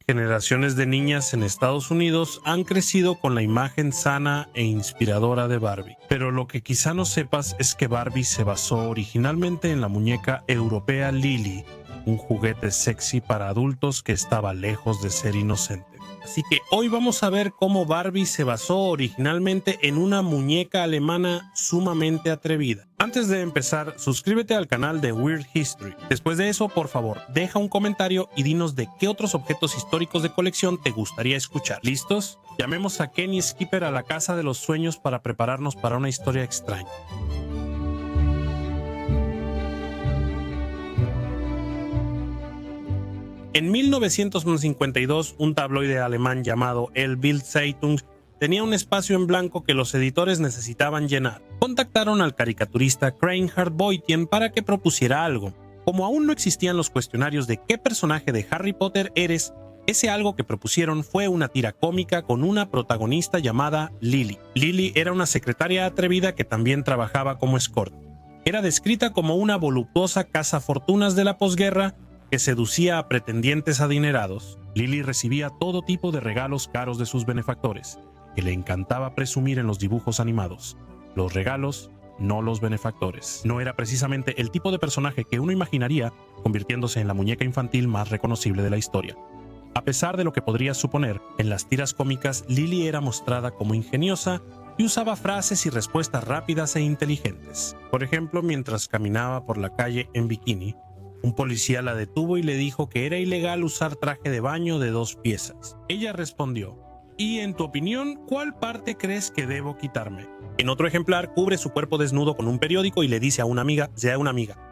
Generaciones de niñas en Estados Unidos han crecido con la imagen sana e inspiradora de Barbie. Pero lo que quizá no sepas es que Barbie se basó originalmente en la muñeca europea Lily, un juguete sexy para adultos que estaba lejos de ser inocente. Así que hoy vamos a ver cómo Barbie se basó originalmente en una muñeca alemana sumamente atrevida. Antes de empezar, suscríbete al canal de Weird History. Después de eso, por favor, deja un comentario y dinos de qué otros objetos históricos de colección te gustaría escuchar. ¿Listos? Llamemos a Kenny Skipper a la casa de los sueños para prepararnos para una historia extraña. En 1952, un tabloide alemán llamado El Bild Zeitung tenía un espacio en blanco que los editores necesitaban llenar. Contactaron al caricaturista Reinhard Boytien para que propusiera algo. Como aún no existían los cuestionarios de qué personaje de Harry Potter eres, ese algo que propusieron fue una tira cómica con una protagonista llamada Lily. Lily era una secretaria atrevida que también trabajaba como escort. Era descrita como una voluptuosa cazafortunas de la posguerra que seducía a pretendientes adinerados. Lily recibía todo tipo de regalos caros de sus benefactores, que le encantaba presumir en los dibujos animados. Los regalos, no los benefactores. No era precisamente el tipo de personaje que uno imaginaría convirtiéndose en la muñeca infantil más reconocible de la historia. A pesar de lo que podrías suponer, en las tiras cómicas Lily era mostrada como ingeniosa y usaba frases y respuestas rápidas e inteligentes. Por ejemplo, mientras caminaba por la calle en bikini, un policía la detuvo y le dijo que era ilegal usar traje de baño de 2 piezas. Ella respondió: ¿y en tu opinión, cuál parte crees que debo quitarme? En otro ejemplar, cubre su cuerpo desnudo con un periódico y le dice a una amiga: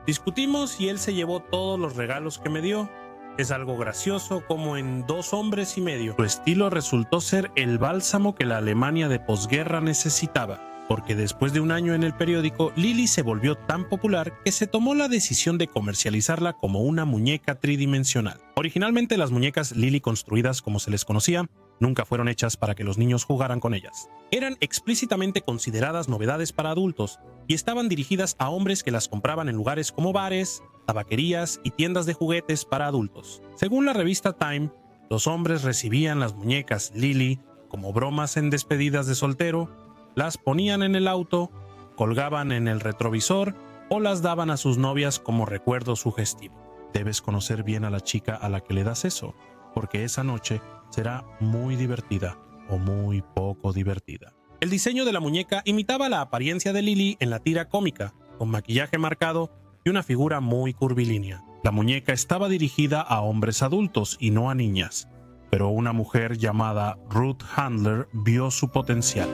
discutimos y él se llevó todos los regalos que me dio. Es algo gracioso como en 2 hombres y medio. Su estilo resultó ser el bálsamo que la Alemania de posguerra necesitaba, porque después de un año en el periódico, Lily se volvió tan popular que se tomó la decisión de comercializarla como una muñeca tridimensional. Originalmente las muñecas Lily construidas como se les conocía, nunca fueron hechas para que los niños jugaran con ellas. Eran explícitamente consideradas novedades para adultos y estaban dirigidas a hombres que las compraban en lugares como bares, tabaquerías y tiendas de juguetes para adultos. Según la revista Time, los hombres recibían las muñecas Lily como bromas en despedidas de soltero, las ponían en el auto, colgaban en el retrovisor o las daban a sus novias como recuerdo sugestivo. Debes conocer bien a la chica a la que le das eso, porque esa noche será muy divertida o muy poco divertida. El diseño de la muñeca imitaba la apariencia de Lily en la tira cómica, con maquillaje marcado y una figura muy curvilínea. La muñeca estaba dirigida a hombres adultos y no a niñas, pero una mujer llamada Ruth Handler vio su potencial.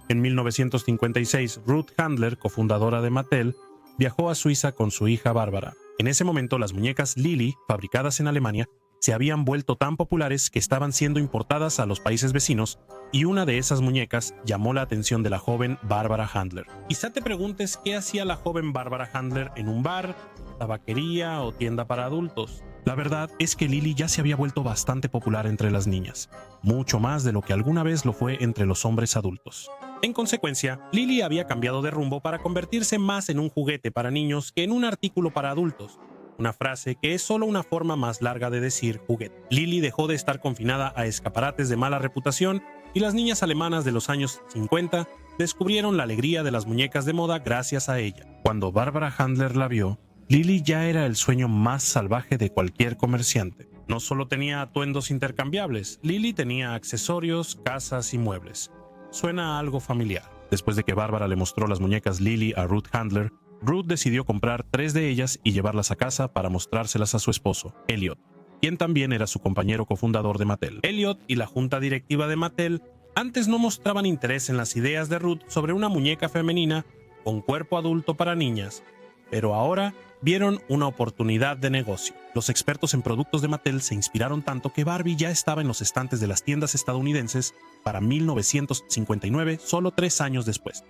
En 1956, Ruth Handler, cofundadora de Mattel, viajó a Suiza con su hija Bárbara. En ese momento, las muñecas Lily, fabricadas en Alemania, se habían vuelto tan populares que estaban siendo importadas a los países vecinos, y una de esas muñecas llamó la atención de la joven Bárbara Handler. Quizá te preguntes qué hacía la joven Bárbara Handler en un bar, tabaquería o tienda para adultos. La verdad es que Lily ya se había vuelto bastante popular entre las niñas, mucho más de lo que alguna vez lo fue entre los hombres adultos. En consecuencia, Lily había cambiado de rumbo para convertirse más en un juguete para niños que en un artículo para adultos, una frase que es solo una forma más larga de decir juguete. Lily dejó de estar confinada a escaparates de mala reputación y las niñas alemanas de los años 50 descubrieron la alegría de las muñecas de moda gracias a ella. Cuando Bárbara Handler la vio, Lily ya era el sueño más salvaje de cualquier comerciante. No solo tenía atuendos intercambiables, Lily tenía accesorios, casas y muebles. Suena a algo familiar. Después de que Bárbara le mostró las muñecas Lily a Ruth Handler, Ruth decidió comprar 3 de ellas y llevarlas a casa para mostrárselas a su esposo, Elliot, quien también era su compañero cofundador de Mattel. Elliot y la junta directiva de Mattel antes no mostraban interés en las ideas de Ruth sobre una muñeca femenina con cuerpo adulto para niñas, pero ahora vieron una oportunidad de negocio. Los expertos en productos de Mattel se inspiraron tanto que Barbie ya estaba en los estantes de las tiendas estadounidenses para 1959, solo 3 años después.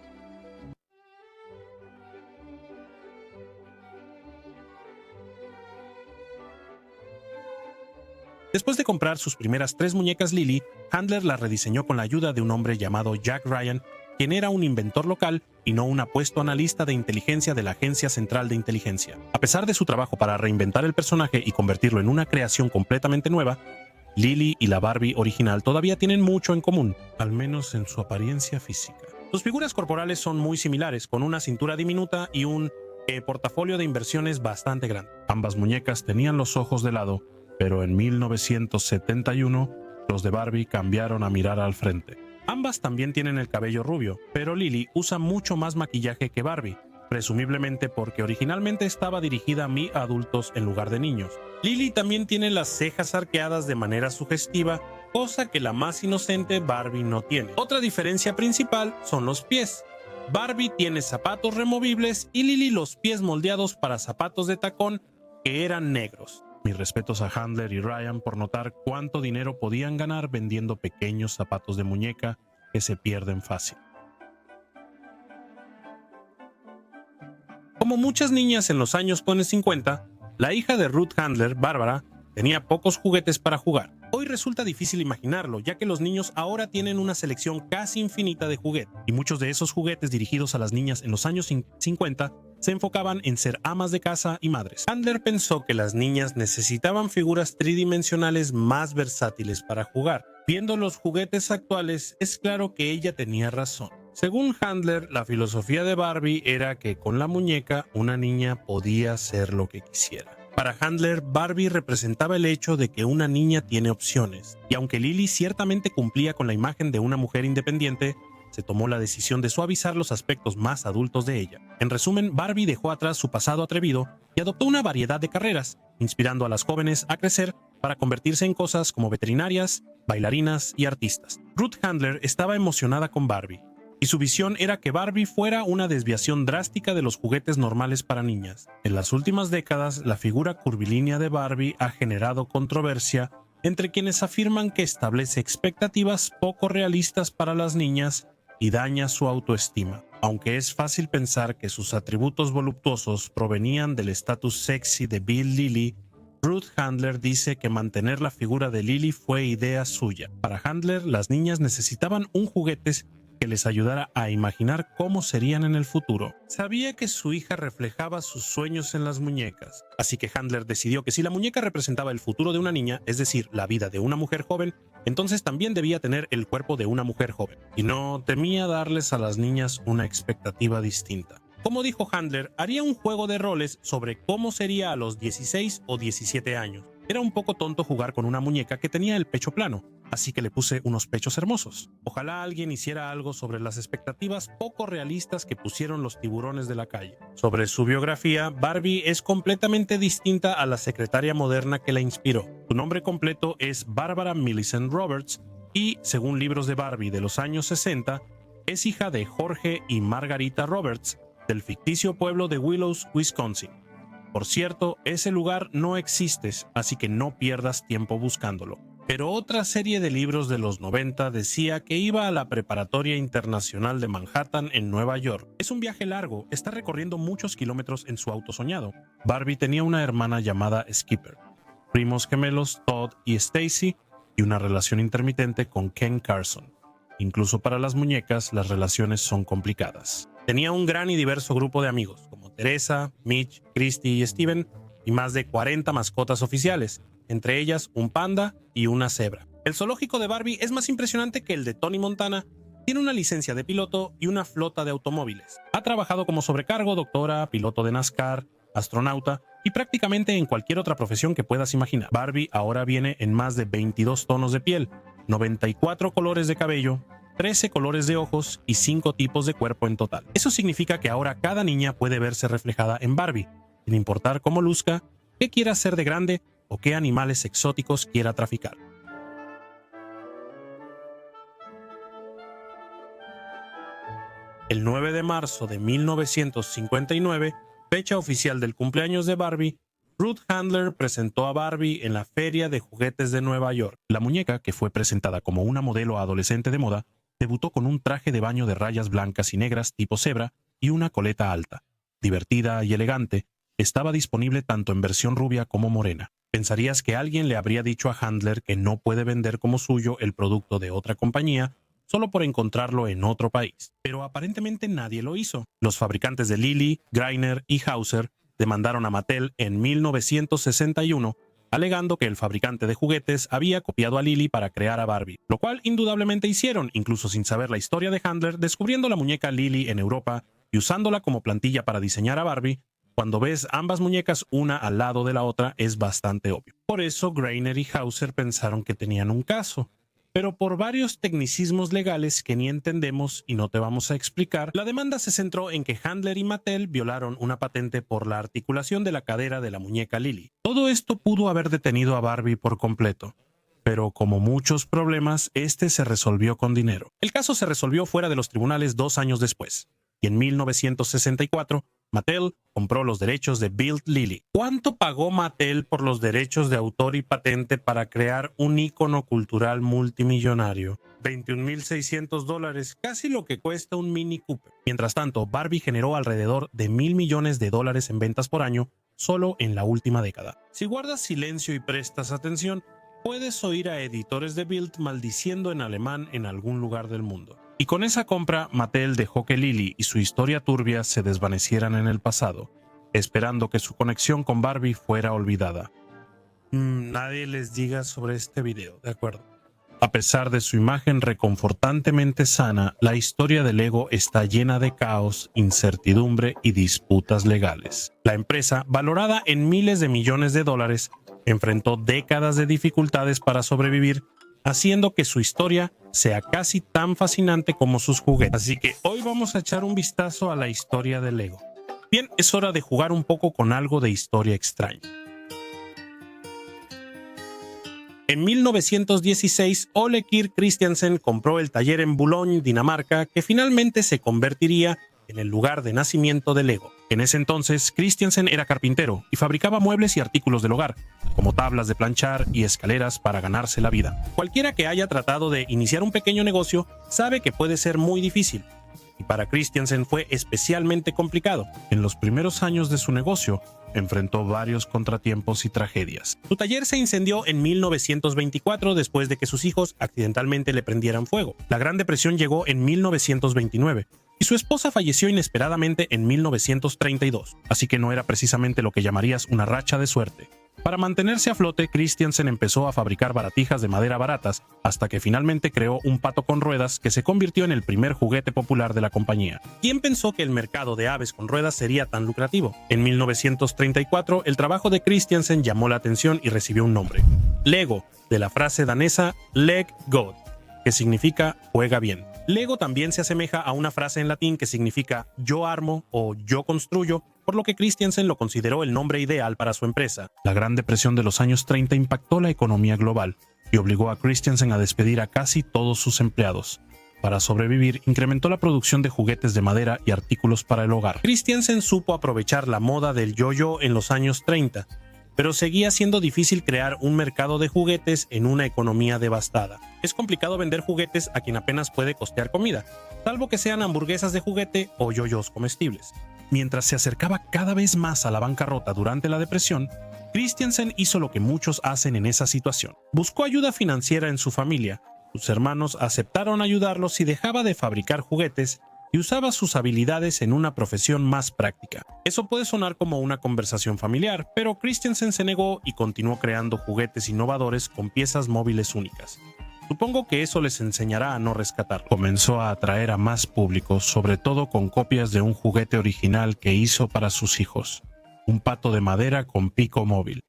Después de comprar sus primeras 3 muñecas Lily, Handler las rediseñó con la ayuda de un hombre llamado Jack Ryan, quien era un inventor local y no un apuesto analista de inteligencia de la Agencia Central de Inteligencia. A pesar de su trabajo para reinventar el personaje y convertirlo en una creación completamente nueva, Lily y la Barbie original todavía tienen mucho en común, al menos en su apariencia física. Sus figuras corporales son muy similares, con una cintura diminuta y un portafolio de inversiones bastante grande. Ambas muñecas tenían los ojos de lado, pero en 1971 los de Barbie cambiaron a mirar al frente. Ambas también tienen el cabello rubio, pero Lily usa mucho más maquillaje que Barbie, presumiblemente porque originalmente estaba dirigida a adultos en lugar de niños. Lily también tiene las cejas arqueadas de manera sugestiva, cosa que la más inocente Barbie no tiene. Otra diferencia principal son los pies. Barbie tiene zapatos removibles y Lily los pies moldeados para zapatos de tacón que eran negros. Mis respetos a Handler y Ryan por notar cuánto dinero podían ganar vendiendo pequeños zapatos de muñeca que se pierden fácil. Como muchas niñas en los años 50, la hija de Ruth Handler, Barbara, tenía pocos juguetes para jugar. Hoy resulta difícil imaginarlo, ya que los niños ahora tienen una selección casi infinita de juguetes, y muchos de esos juguetes dirigidos a las niñas en los años 50 se enfocaban en ser amas de casa y madres. Handler pensó que las niñas necesitaban figuras tridimensionales más versátiles para jugar. Viendo los juguetes actuales, es claro que ella tenía razón. Según Handler, la filosofía de Barbie era que con la muñeca una niña podía hacer lo que quisiera. Para Handler, Barbie representaba el hecho de que una niña tiene opciones, y aunque Lily ciertamente cumplía con la imagen de una mujer independiente, se tomó la decisión de suavizar los aspectos más adultos de ella. En resumen, Barbie dejó atrás su pasado atrevido y adoptó una variedad de carreras, inspirando a las jóvenes a crecer para convertirse en cosas como veterinarias, bailarinas y artistas. Ruth Handler estaba emocionada con Barbie, y su visión era que Barbie fuera una desviación drástica de los juguetes normales para niñas. En las últimas décadas, la figura curvilínea de Barbie ha generado controversia entre quienes afirman que establece expectativas poco realistas para las niñas y daña su autoestima. Aunque es fácil pensar que sus atributos voluptuosos provenían del estatus sexy de Bill Lilly, Ruth Handler dice que mantener la figura de Lily fue idea suya. Para Handler, las niñas necesitaban un juguete que les ayudara a imaginar cómo serían en el futuro. Sabía que su hija reflejaba sus sueños en las muñecas, así que Handler decidió que si la muñeca representaba el futuro de una niña, es decir, la vida de una mujer joven, entonces también debía tener el cuerpo de una mujer joven, y no temía darles a las niñas una expectativa distinta. Como dijo Handler, haría un juego de roles sobre cómo sería a los 16 o 17 años. Era un poco tonto jugar con una muñeca que tenía el pecho plano, así que le puse unos pechos hermosos. Ojalá alguien hiciera algo sobre las expectativas poco realistas que pusieron los tiburones de la calle. Sobre su biografía, Barbie es completamente distinta a la secretaria moderna que la inspiró. Su nombre completo es Barbara Millicent Roberts y, según libros de Barbie de los años 60, es hija de Jorge y Margarita Roberts, del ficticio pueblo de Willows, Wisconsin. Por cierto, ese lugar no existe, así que no pierdas tiempo buscándolo. Pero otra serie de libros de los 90 decía que iba a la Preparatoria Internacional de Manhattan en Nueva York. Es un viaje largo, está recorriendo muchos kilómetros en su auto soñado. Barbie tenía una hermana llamada Skipper, primos gemelos Todd y Stacy, y una relación intermitente con Ken Carson. Incluso para las muñecas, las relaciones son complicadas. Tenía un gran y diverso grupo de amigos, como Teresa, Mitch, Christy y Steven, y más de 40 mascotas oficiales, entre ellas un panda y una cebra. El zoológico de Barbie es más impresionante que el de Tony Montana. Tiene una licencia de piloto y una flota de automóviles. Ha trabajado como sobrecargo, doctora, piloto de NASCAR, astronauta y prácticamente en cualquier otra profesión que puedas imaginar. Barbie ahora viene en más de 22 tonos de piel, 94 colores de cabello, 13 colores de ojos y 5 tipos de cuerpo en total. Eso significa que ahora cada niña puede verse reflejada en Barbie, sin importar cómo luzca, qué quiera hacer de grande o qué animales exóticos quiera traficar. El 9 de marzo de 1959, fecha oficial del cumpleaños de Barbie, Ruth Handler presentó a Barbie en la Feria de Juguetes de Nueva York. La muñeca, que fue presentada como una modelo adolescente de moda, debutó con un traje de baño de rayas blancas y negras tipo cebra y una coleta alta. Divertida y elegante, estaba disponible tanto en versión rubia como morena. Pensarías que alguien le habría dicho a Handler que no puede vender como suyo el producto de otra compañía solo por encontrarlo en otro país. Pero aparentemente nadie lo hizo. Los fabricantes de Lily, Greiner y Hauser demandaron a Mattel en 1961, alegando que el fabricante de juguetes había copiado a Lily para crear a Barbie, lo cual indudablemente hicieron, incluso sin saber la historia de Handler, descubriendo la muñeca Lily en Europa y usándola como plantilla para diseñar a Barbie. Cuando ves ambas muñecas una al lado de la otra es bastante obvio. Por eso Greiner y Hauser pensaron que tenían un caso. Pero por varios tecnicismos legales que ni entendemos y no te vamos a explicar, la demanda se centró en que Handler y Mattel violaron una patente por la articulación de la cadera de la muñeca Lily. Todo esto pudo haber detenido a Barbie por completo, pero como muchos problemas, este se resolvió con dinero. El caso se resolvió fuera de los tribunales 2 años después, y en 1964, Mattel compró los derechos de Build Lily. ¿Cuánto pagó Mattel por los derechos de autor y patente para crear un ícono cultural multimillonario? $21,600, casi lo que cuesta un Mini Cooper. Mientras tanto, Barbie generó alrededor de $1,000 millones en ventas por año solo en la última década. Si guardas silencio y prestas atención, puedes oír a editores de Bild maldiciendo en alemán en algún lugar del mundo. Y con esa compra, Mattel dejó que Lily y su historia turbia se desvanecieran en el pasado, esperando que su conexión con Barbie fuera olvidada. Nadie les diga sobre este video, ¿de acuerdo? A pesar de su imagen reconfortantemente sana, la historia de Lego está llena de caos, incertidumbre y disputas legales. La empresa, valorada en miles de millones de dólares, enfrentó décadas de dificultades para sobrevivir, haciendo que su historia sea casi tan fascinante como sus juguetes. Así que hoy vamos a echar un vistazo a la historia de Lego. Bien, es hora de jugar un poco con algo de historia extraña. En 1916, Ole Kirk Christiansen compró el taller en Boulogne, Dinamarca, que finalmente se convertiría en el lugar de nacimiento de Lego. En ese entonces, Christiansen era carpintero y fabricaba muebles y artículos del hogar, como tablas de planchar y escaleras para ganarse la vida. Cualquiera que haya tratado de iniciar un pequeño negocio sabe que puede ser muy difícil, y para Christiansen fue especialmente complicado. En los primeros años de su negocio, enfrentó varios contratiempos y tragedias. Su taller se incendió en 1924 después de que sus hijos accidentalmente le prendieran fuego. La Gran Depresión llegó en 1929. Y su esposa falleció inesperadamente en 1932, así que no era precisamente lo que llamarías una racha de suerte. Para mantenerse a flote, Christiansen empezó a fabricar baratijas de madera baratas, hasta que finalmente creó un pato con ruedas que se convirtió en el primer juguete popular de la compañía. ¿Quién pensó que el mercado de aves con ruedas sería tan lucrativo? En 1934, el trabajo de Christiansen llamó la atención y recibió un nombre: Lego, de la frase danesa Leg God, que significa juega bien. Lego también se asemeja a una frase en latín que significa yo armo o yo construyo, por lo que Christiansen lo consideró el nombre ideal para su empresa. La Gran Depresión de los años 30 impactó la economía global y obligó a Christiansen a despedir a casi todos sus empleados. Para sobrevivir, incrementó la producción de juguetes de madera y artículos para el hogar. Christiansen supo aprovechar la moda del yo-yo en los años 30, pero seguía siendo difícil crear un mercado de juguetes en una economía devastada. Es complicado vender juguetes a quien apenas puede costear comida, salvo que sean hamburguesas de juguete o yoyos comestibles. Mientras se acercaba cada vez más a la bancarrota durante la depresión, Christiansen hizo lo que muchos hacen en esa situación. Buscó ayuda financiera en su familia. Sus hermanos aceptaron ayudarlo si dejaba de fabricar juguetes y usaba sus habilidades en una profesión más práctica. Eso puede sonar como una conversación familiar, pero Christiansen se negó y continuó creando juguetes innovadores con piezas móviles únicas. Supongo que eso les enseñará a no rescatarlo. Comenzó a atraer a más público, sobre todo con copias de un juguete original que hizo para sus hijos: un pato de madera con pico móvil.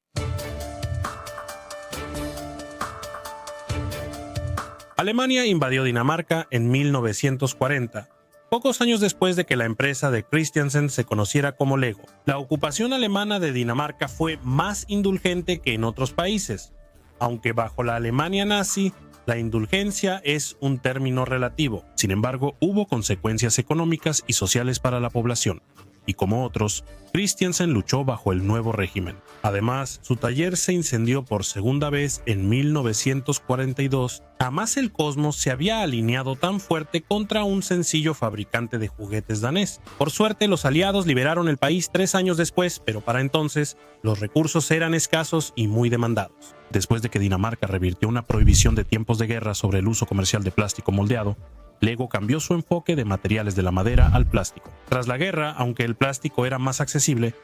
Alemania invadió Dinamarca en 1940. Pocos años después de que la empresa de Christiansen se conociera como Lego. La ocupación alemana de Dinamarca fue más indulgente que en otros países, aunque bajo la Alemania nazi, la indulgencia es un término relativo. Sin embargo, hubo consecuencias económicas y sociales para la población, y como otros, Christiansen luchó bajo el nuevo régimen. Además, su taller se incendió por segunda vez en 1942. Jamás el cosmos se había alineado tan fuerte contra un sencillo fabricante de juguetes danés. Por suerte, los aliados liberaron el país 3 años después, pero para entonces, los recursos eran escasos y muy demandados. Después de que Dinamarca revirtió una prohibición de tiempos de guerra sobre el uso comercial de plástico moldeado, Lego cambió su enfoque de materiales de la madera al plástico. Tras la guerra, aunque el plástico era más accesible,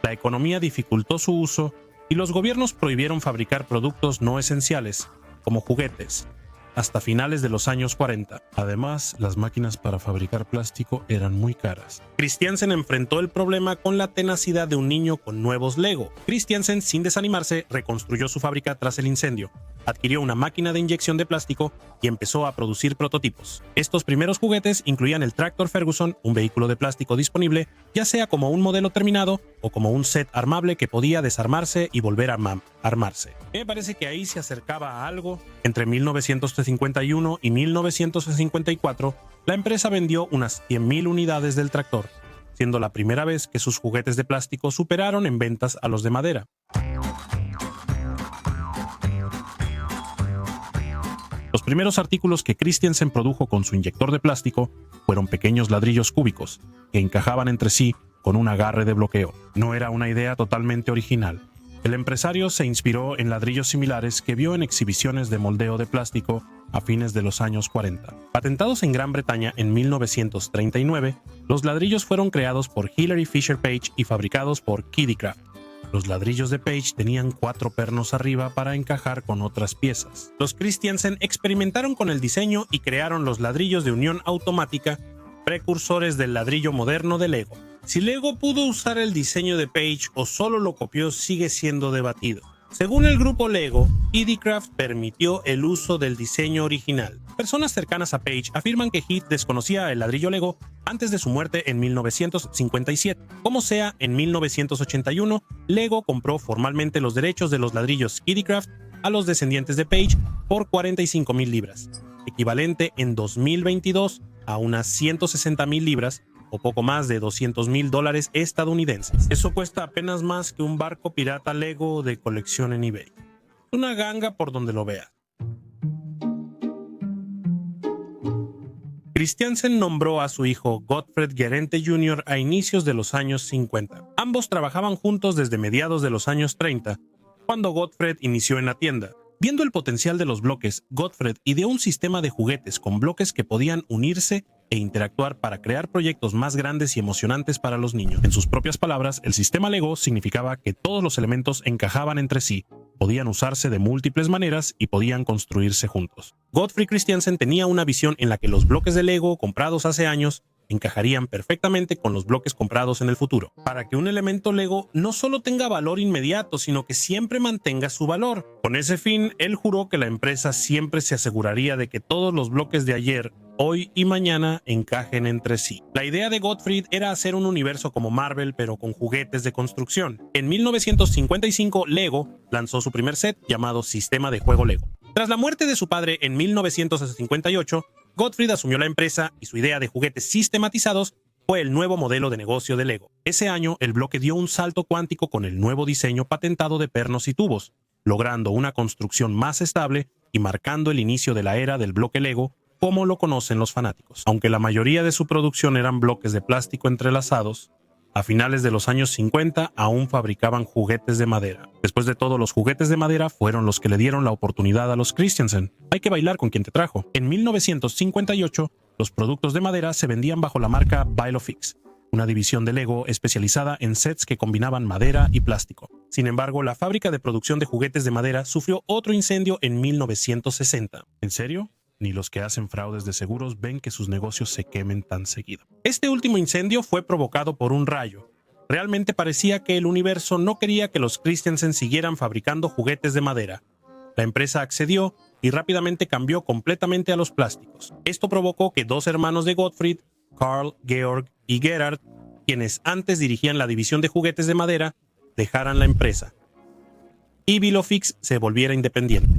la economía dificultó su uso y los gobiernos prohibieron fabricar productos no esenciales, como juguetes, hasta finales de los años 40. Además, las máquinas para fabricar plástico eran muy caras. Christiansen enfrentó el problema con la tenacidad de un niño con nuevos Lego. Christiansen, sin desanimarse, reconstruyó su fábrica tras el incendio, adquirió una máquina de inyección de plástico y empezó a producir prototipos. Estos primeros juguetes incluían el Tractor Ferguson, un vehículo de plástico disponible, ya sea como un modelo terminado o como un set armable que podía desarmarse y volver a armarse. Me parece que ahí se acercaba a algo. Entre 1951 y 1954, la empresa vendió unas 100.000 unidades del tractor, siendo la primera vez que sus juguetes de plástico superaron en ventas a los de madera. Los primeros artículos que Christiansen produjo con su inyector de plástico fueron pequeños ladrillos cúbicos que encajaban entre sí con un agarre de bloqueo. No era una idea totalmente original. El empresario se inspiró en ladrillos similares que vio en exhibiciones de moldeo de plástico a fines de los años 40. Patentados en Gran Bretaña en 1939, los ladrillos fueron creados por Hilary Fisher Page y fabricados por Kiddicraft. Los ladrillos de Page tenían 4 pernos arriba para encajar con otras piezas. Los Christiansen experimentaron con el diseño y crearon los ladrillos de unión automática, precursores del ladrillo moderno de Lego. Si Lego pudo usar el diseño de Page o solo lo copió sigue siendo debatido. Según el grupo Lego, Kiddicraft permitió el uso del diseño original. Personas cercanas a Page afirman que Heath desconocía el ladrillo Lego antes de su muerte en 1957. Como sea, en 1981, Lego compró formalmente los derechos de los ladrillos Kiddicraft a los descendientes de Page por 45.000 libras, equivalente en 2022 a unas 160.000 libras, o poco más de $200.000 estadounidenses. Eso cuesta apenas más que un barco pirata Lego de colección en eBay. Una ganga por donde lo veas. Christiansen nombró a su hijo Gottfried Gerente Jr. a inicios de los años 50. Ambos trabajaban juntos desde mediados de los años 30, cuando Gottfried inició en la tienda. Viendo el potencial de los bloques, Gottfried ideó un sistema de juguetes con bloques que podían unirse e interactuar para crear proyectos más grandes y emocionantes para los niños. En sus propias palabras, el sistema Lego significaba que todos los elementos encajaban entre sí, podían usarse de múltiples maneras y podían construirse juntos. Gottfried Christiansen tenía una visión en la que los bloques de Lego comprados hace años encajarían perfectamente con los bloques comprados en el futuro, para que un elemento Lego no solo tenga valor inmediato, sino que siempre mantenga su valor. Con ese fin, él juró que la empresa siempre se aseguraría de que todos los bloques de ayer, hoy y mañana encajen entre sí. La idea de Gottfried era hacer un universo como Marvel, pero con juguetes de construcción. En 1955, Lego lanzó su primer set llamado Sistema de Juego Lego. Tras la muerte de su padre en 1958, Gottfried asumió la empresa y su idea de juguetes sistematizados fue el nuevo modelo de negocio de Lego. Ese año, el bloque dio un salto cuántico con el nuevo diseño patentado de pernos y tubos, logrando una construcción más estable y marcando el inicio de la era del bloque Lego como lo conocen los fanáticos. Aunque la mayoría de su producción eran bloques de plástico entrelazados, a finales de los años 50 aún fabricaban juguetes de madera. Después de todo, los juguetes de madera fueron los que le dieron la oportunidad a los Christiansen. Hay que bailar con quien te trajo. En 1958, los productos de madera se vendían bajo la marca Bilofix, una división de Lego especializada en sets que combinaban madera y plástico. Sin embargo, la fábrica de producción de juguetes de madera sufrió otro incendio en 1960. ¿En serio? Ni los que hacen fraudes de seguros ven que sus negocios se quemen tan seguido. Este último incendio fue provocado por un rayo. Realmente parecía que el universo no quería que los Christiansen siguieran fabricando juguetes de madera. La empresa accedió y rápidamente cambió completamente a los plásticos. Esto provocó que 2 hermanos de Gottfried, Carl, Georg y Gerhard, quienes antes dirigían la división de juguetes de madera, dejaran la empresa y Bilofix se volviera independiente.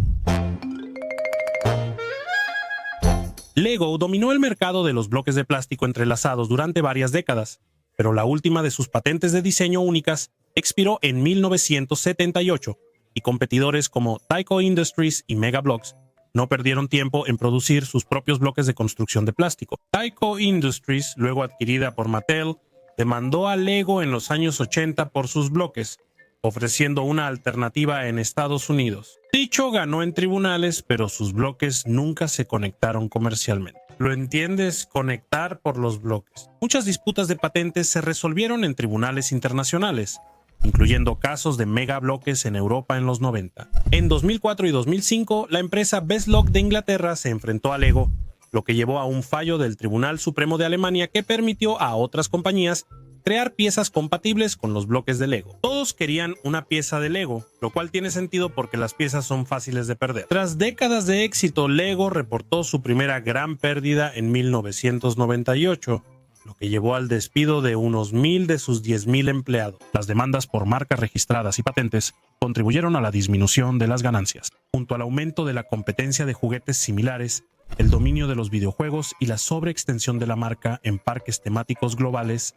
Lego dominó el mercado de los bloques de plástico entrelazados durante varias décadas, pero la última de sus patentes de diseño únicas expiró en 1978 y competidores como Tyco Industries y Mega Bloks no perdieron tiempo en producir sus propios bloques de construcción de plástico. Tyco Industries, luego adquirida por Mattel, demandó a Lego en los años 80 por sus bloques, ofreciendo una alternativa en Estados Unidos. Dicho ganó en tribunales, pero sus bloques nunca se conectaron comercialmente. ¿Lo entiendes? Conectar por los bloques. Muchas disputas de patentes se resolvieron en tribunales internacionales, incluyendo casos de megabloques en Europa en los 90. En 2004 y 2005, la empresa Bestlock de Inglaterra se enfrentó a Lego, lo que llevó a un fallo del Tribunal Supremo de Alemania que permitió a otras compañías crear piezas compatibles con los bloques de Lego. Todos querían una pieza de Lego, lo cual tiene sentido porque las piezas son fáciles de perder. Tras décadas de éxito, Lego reportó su primera gran pérdida en 1998, lo que llevó al despido de unos 1,000 de sus 10,000 empleados. Las demandas por marcas registradas y patentes contribuyeron a la disminución de las ganancias. Junto al aumento de la competencia de juguetes similares, el dominio de los videojuegos y la sobreextensión de la marca en parques temáticos globales,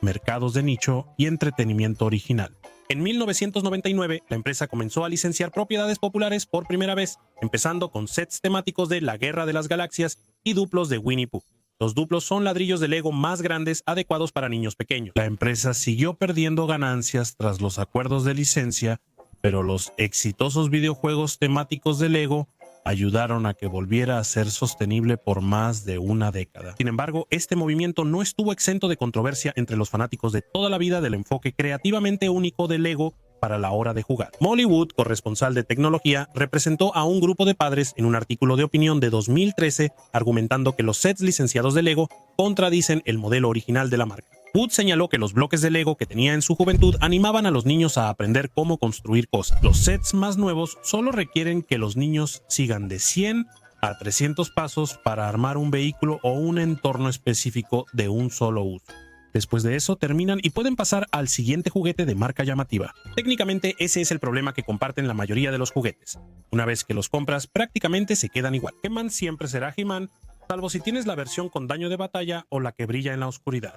mercados de nicho y entretenimiento original. En 1999, la empresa comenzó a licenciar propiedades populares por primera vez, empezando con sets temáticos de La Guerra de las Galaxias y duplos de Winnie Pooh. Los duplos son ladrillos de Lego más grandes adecuados para niños pequeños. La empresa siguió perdiendo ganancias tras los acuerdos de licencia, pero los exitosos videojuegos temáticos de Lego ayudaron a que volviera a ser sostenible por más de una década. Sin embargo, este movimiento no estuvo exento de controversia entre los fanáticos de toda la vida del enfoque creativamente único de Lego para la hora de jugar. Molly Wood, corresponsal de tecnología, representó a un grupo de padres en un artículo de opinión de 2013 argumentando que los sets licenciados de Lego contradicen el modelo original de la marca. Wood señaló que los bloques de Lego que tenía en su juventud animaban a los niños a aprender cómo construir cosas. Los sets más nuevos solo requieren que los niños sigan de 100 a 300 pasos para armar un vehículo o un entorno específico de un solo uso. Después de eso terminan y pueden pasar al siguiente juguete de marca llamativa. Técnicamente ese es el problema que comparten la mayoría de los juguetes. Una vez que los compras prácticamente se quedan igual. He-Man siempre será He-Man, salvo si tienes la versión con daño de batalla o la que brilla en la oscuridad.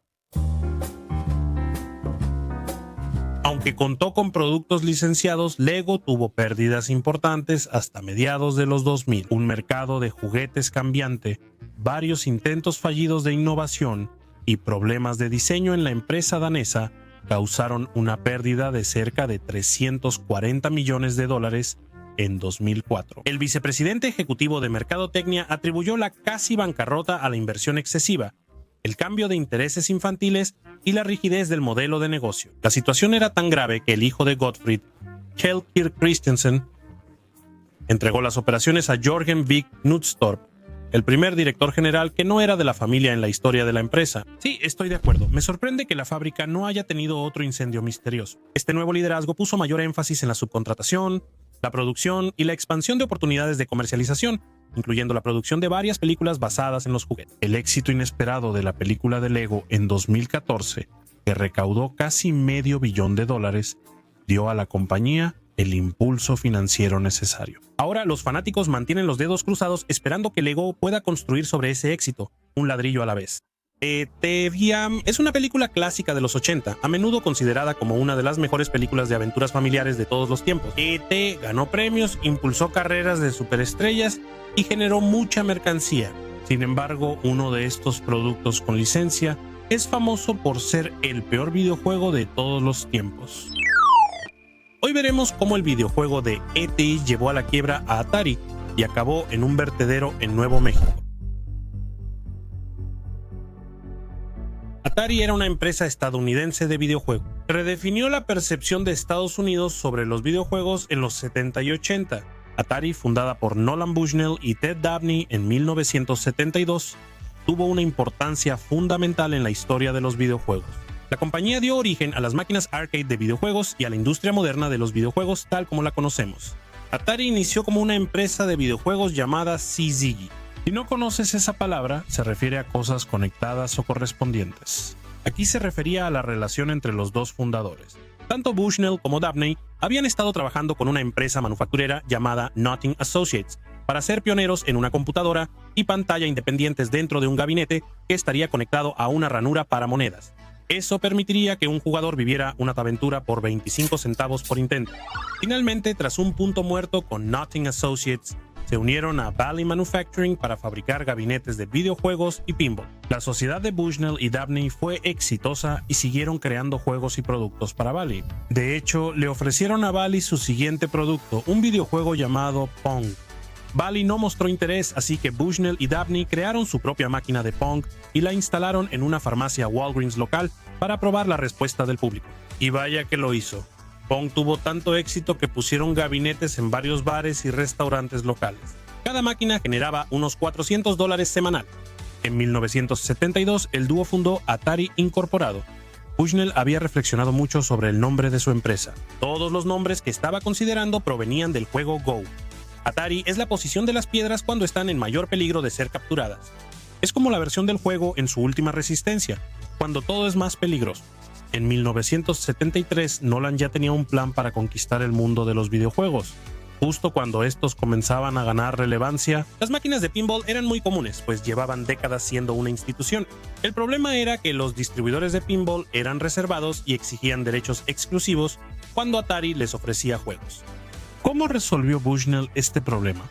Aunque contó con productos licenciados, Lego tuvo pérdidas importantes hasta mediados de los 2000. Un mercado de juguetes cambiante, varios intentos fallidos de innovación y problemas de diseño en la empresa danesa causaron una pérdida de cerca de $340 millones en 2004. El vicepresidente ejecutivo de Mercadotecnia atribuyó la casi bancarrota a la inversión excesiva, el cambio de intereses infantiles y la rigidez del modelo de negocio. La situación era tan grave que el hijo de Gottfried, Kjell Kirk Christiansen, entregó las operaciones a Jørgen Vig Knudstorp, el primer director general que no era de la familia en la historia de la empresa. Sí, estoy de acuerdo. Me sorprende que la fábrica no haya tenido otro incendio misterioso. Este nuevo liderazgo puso mayor énfasis en la subcontratación, la producción y la expansión de oportunidades de comercialización, incluyendo la producción de varias películas basadas en los juguetes. El éxito inesperado de la película de Lego en 2014, que recaudó casi $500 millones, dio a la compañía el impulso financiero necesario. Ahora los fanáticos mantienen los dedos cruzados esperando que Lego pueda construir sobre ese éxito, un ladrillo a la vez. E.T. es una película clásica de los 80, a menudo considerada como una de las mejores películas de aventuras familiares de todos los tiempos. E.T. ganó premios, impulsó carreras de superestrellas y generó mucha mercancía. Sin embargo, uno de estos productos con licencia es famoso por ser el peor videojuego de todos los tiempos. Hoy veremos cómo el videojuego de E.T. llevó a la quiebra a Atari y acabó en un vertedero en Nuevo México. Atari era una empresa estadounidense de videojuegos. Redefinió la percepción de Estados Unidos sobre los videojuegos en los 70 y 80. Atari, fundada por Nolan Bushnell y Ted Dabney en 1972, tuvo una importancia fundamental en la historia de los videojuegos. La compañía dio origen a las máquinas arcade de videojuegos y a la industria moderna de los videojuegos tal como la conocemos. Atari inició como una empresa de videojuegos llamada CZiggy. Si no conoces esa palabra, se refiere a cosas conectadas o correspondientes. Aquí se refería a la relación entre los dos fundadores. Tanto Bushnell como Dabney habían estado trabajando con una empresa manufacturera llamada Notting Associates para ser pioneros en una computadora y pantalla independientes dentro de un gabinete que estaría conectado a una ranura para monedas. Eso permitiría que un jugador viviera una aventura por 25 centavos por intento. Finalmente, tras un punto muerto con Notting Associates, se unieron a Bally Manufacturing para fabricar gabinetes de videojuegos y pinball. La sociedad de Bushnell y Dabney fue exitosa y siguieron creando juegos y productos para Bally. De hecho, le ofrecieron a Bally su siguiente producto, un videojuego llamado Pong. Bally no mostró interés, así que Bushnell y Dabney crearon su propia máquina de Pong y la instalaron en una farmacia Walgreens local para probar la respuesta del público. Y vaya que lo hizo. Pong tuvo tanto éxito que pusieron gabinetes en varios bares y restaurantes locales. Cada máquina generaba unos $400 semanal. En 1972, el dúo fundó Atari Incorporado. Bushnell había reflexionado mucho sobre el nombre de su empresa. Todos los nombres que estaba considerando provenían del juego Go. Atari es la posición de las piedras cuando están en mayor peligro de ser capturadas. Es como la versión del juego en su última resistencia, cuando todo es más peligroso. En 1973, Nolan ya tenía un plan para conquistar el mundo de los videojuegos. Justo cuando estos comenzaban a ganar relevancia, las máquinas de pinball eran muy comunes, pues llevaban décadas siendo una institución. El problema era que los distribuidores de pinball eran reservados y exigían derechos exclusivos cuando Atari les ofrecía juegos. ¿Cómo resolvió Bushnell este problema?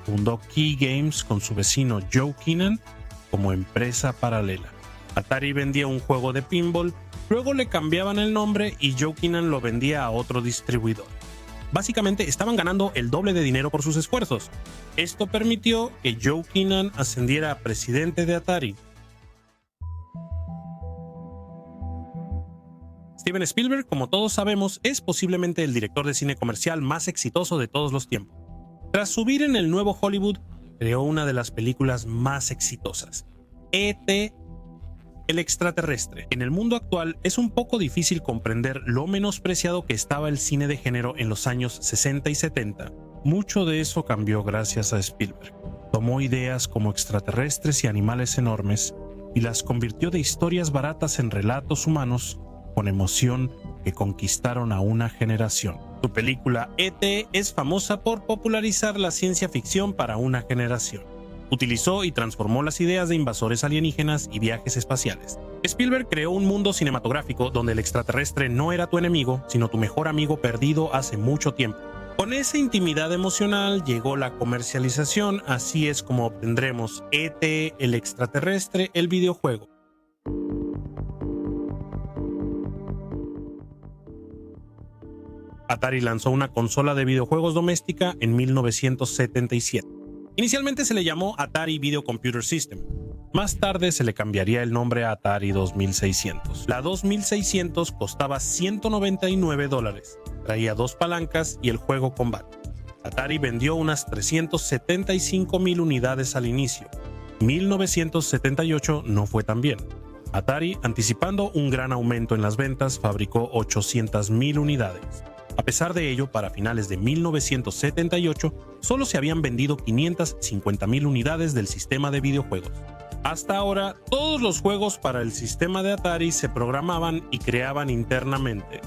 Fundó Key Games con su vecino Joe Keenan como empresa paralela. Atari vendía un juego de pinball, luego le cambiaban el nombre y Joe Keenan lo vendía a otro distribuidor. Básicamente estaban ganando el doble de dinero por sus esfuerzos. Esto permitió que Joe Keenan ascendiera a presidente de Atari. Steven Spielberg, como todos sabemos, es posiblemente el director de cine comercial más exitoso de todos los tiempos. Tras subir en el nuevo Hollywood, creó una de las películas más exitosas, E.T. el extraterrestre. En el mundo actual es un poco difícil comprender lo menospreciado que estaba el cine de género en los años 60 y 70. Mucho de eso cambió gracias a Spielberg. Tomó ideas como extraterrestres y animales enormes y las convirtió de historias baratas en relatos humanos con emoción que conquistaron a una generación. Su película E.T. es famosa por popularizar la ciencia ficción para una generación. Utilizó y transformó las ideas de invasores alienígenas y viajes espaciales. Spielberg creó un mundo cinematográfico donde el extraterrestre no era tu enemigo, sino tu mejor amigo perdido hace mucho tiempo. Con esa intimidad emocional llegó la comercialización, así es como obtendremos E.T. el extraterrestre, el videojuego. Atari lanzó una consola de videojuegos doméstica en 1977. Inicialmente se le llamó Atari Video Computer System. Más tarde se le cambiaría el nombre a Atari 2600. La 2600 costaba $199. Traía 2 palancas y el juego Combat. Atari vendió unas 375,000 unidades al inicio. 1978 no fue tan bien. Atari, anticipando un gran aumento en las ventas, fabricó 800,000 unidades. A pesar de ello, para finales de 1978, solo se habían vendido 550,000 unidades del sistema de videojuegos. Hasta ahora, todos los juegos para el sistema de Atari se programaban y creaban internamente.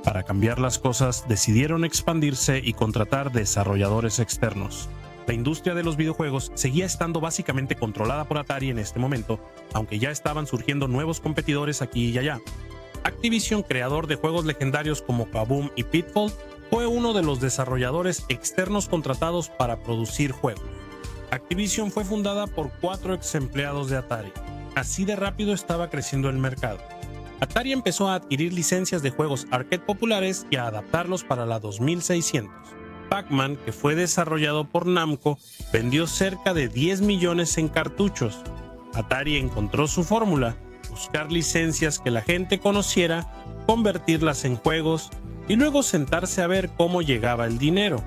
Para cambiar las cosas, decidieron expandirse y contratar desarrolladores externos. La industria de los videojuegos seguía estando básicamente controlada por Atari en este momento, aunque ya estaban surgiendo nuevos competidores aquí y allá. Activision, creador de juegos legendarios como Kaboom y Pitfall, fue uno de los desarrolladores externos contratados para producir juegos. Activision fue fundada por 4 ex empleados de Atari. Así de rápido estaba creciendo el mercado. Atari empezó a adquirir licencias de juegos arcade populares y a adaptarlos para la 2600. Pac-Man, que fue desarrollado por Namco, vendió cerca de 10 millones en cartuchos. Atari encontró su fórmula: buscar licencias que la gente conociera, convertirlas en juegos y luego sentarse a ver cómo llegaba el dinero.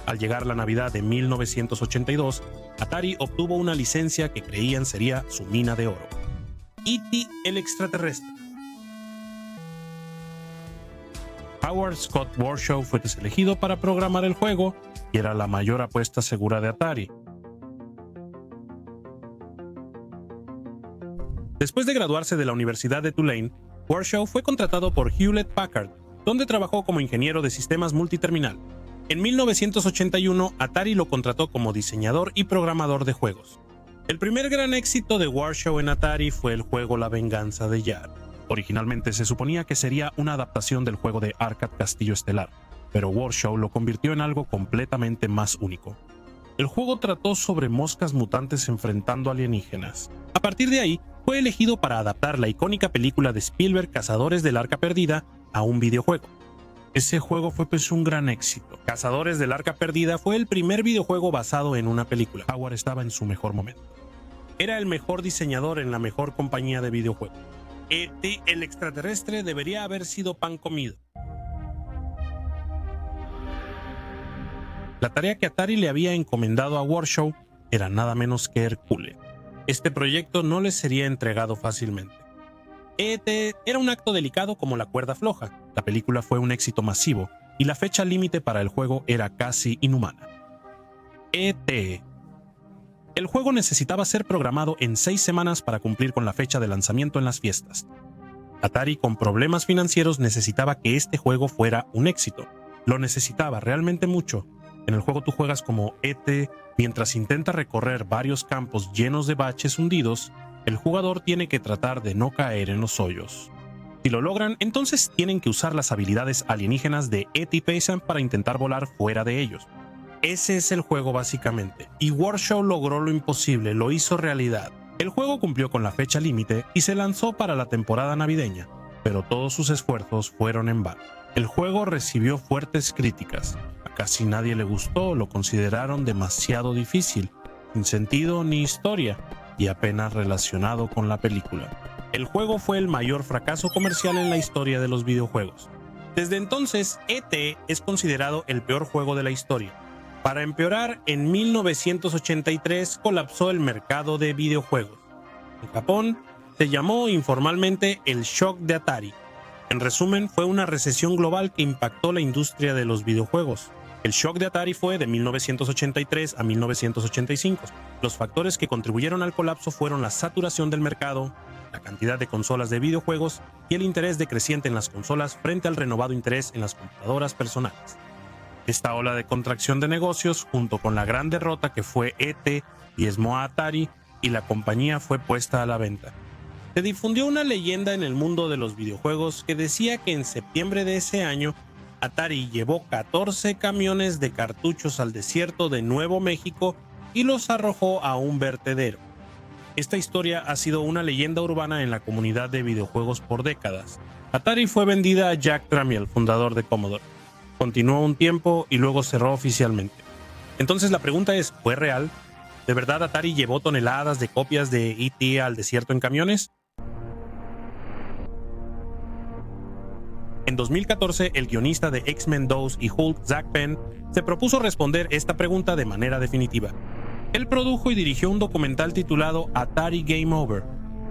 Al llegar la Navidad de 1982, Atari obtuvo una licencia que creían sería su mina de oro: E.T. el extraterrestre. Howard Scott Warshaw fue elegido para programar el juego y era la mayor apuesta segura de Atari. Después de graduarse de la Universidad de Tulane, Warshaw fue contratado por Hewlett Packard, donde trabajó como ingeniero de sistemas multiterminal. En 1981, Atari lo contrató como diseñador y programador de juegos. El primer gran éxito de Warshaw en Atari fue el juego La Venganza de Yar. Originalmente se suponía que sería una adaptación del juego de arcade Castillo Estelar, pero Warshow lo convirtió en algo completamente más único. El juego trató sobre moscas mutantes enfrentando alienígenas. A partir de ahí, fue elegido para adaptar la icónica película de Spielberg Cazadores del Arca Perdida a un videojuego. Ese juego fue pues un gran éxito. Cazadores del Arca Perdida fue el primer videojuego basado en una película. Howard estaba en su mejor momento. Era el mejor diseñador en la mejor compañía de videojuegos. E.T. el extraterrestre debería haber sido pan comido. La tarea que Atari le había encomendado a Warshow era nada menos que hercúlea. Este proyecto no les sería entregado fácilmente. E.T. era un acto delicado como la cuerda floja. La película fue un éxito masivo y la fecha límite para el juego era casi inhumana. E.T. El juego necesitaba ser programado en 6 semanas para cumplir con la fecha de lanzamiento en las fiestas. Atari, con problemas financieros, necesitaba que este juego fuera un éxito. Lo necesitaba realmente mucho. En el juego tú juegas como E.T. mientras intenta recorrer varios campos llenos de baches hundidos. El jugador tiene que tratar de no caer en los hoyos. Si lo logran, entonces tienen que usar las habilidades alienígenas de E.T. Payson para intentar volar fuera de ellos. Ese es el juego básicamente, y Warshow logró lo imposible, lo hizo realidad. El juego cumplió con la fecha límite y se lanzó para la temporada navideña, pero todos sus esfuerzos fueron en vano. El juego recibió fuertes críticas. A casi nadie le gustó, lo consideraron demasiado difícil, sin sentido ni historia, y apenas relacionado con la película. El juego fue el mayor fracaso comercial en la historia de los videojuegos. Desde entonces, E.T. es considerado el peor juego de la historia. Para empeorar, en 1983 colapsó el mercado de videojuegos. En Japón, se llamó informalmente el shock de Atari. En resumen, fue una recesión global que impactó la industria de los videojuegos. El shock de Atari fue de 1983 a 1985. Los factores que contribuyeron al colapso fueron la saturación del mercado, la cantidad de consolas de videojuegos y el interés decreciente en las consolas frente al renovado interés en las computadoras personales. Esta ola de contracción de negocios, junto con la gran derrota que fue E.T., diezmó a Atari y la compañía fue puesta a la venta. Se difundió una leyenda en el mundo de los videojuegos que decía que en septiembre de ese año Atari llevó 14 camiones de cartuchos al desierto de Nuevo México y los arrojó a un vertedero. Esta historia ha sido una leyenda urbana en la comunidad de videojuegos por décadas. Atari fue vendida a Jack Tramiel, fundador de Commodore. Continuó un tiempo y luego cerró oficialmente. Entonces la pregunta es, ¿fue real? ¿De verdad Atari llevó toneladas de copias de E.T. al desierto en camiones? En 2014, el guionista de X-Men 2 y Hulk, Zak Penn, se propuso responder esta pregunta de manera definitiva. Él produjo y dirigió un documental titulado Atari Game Over,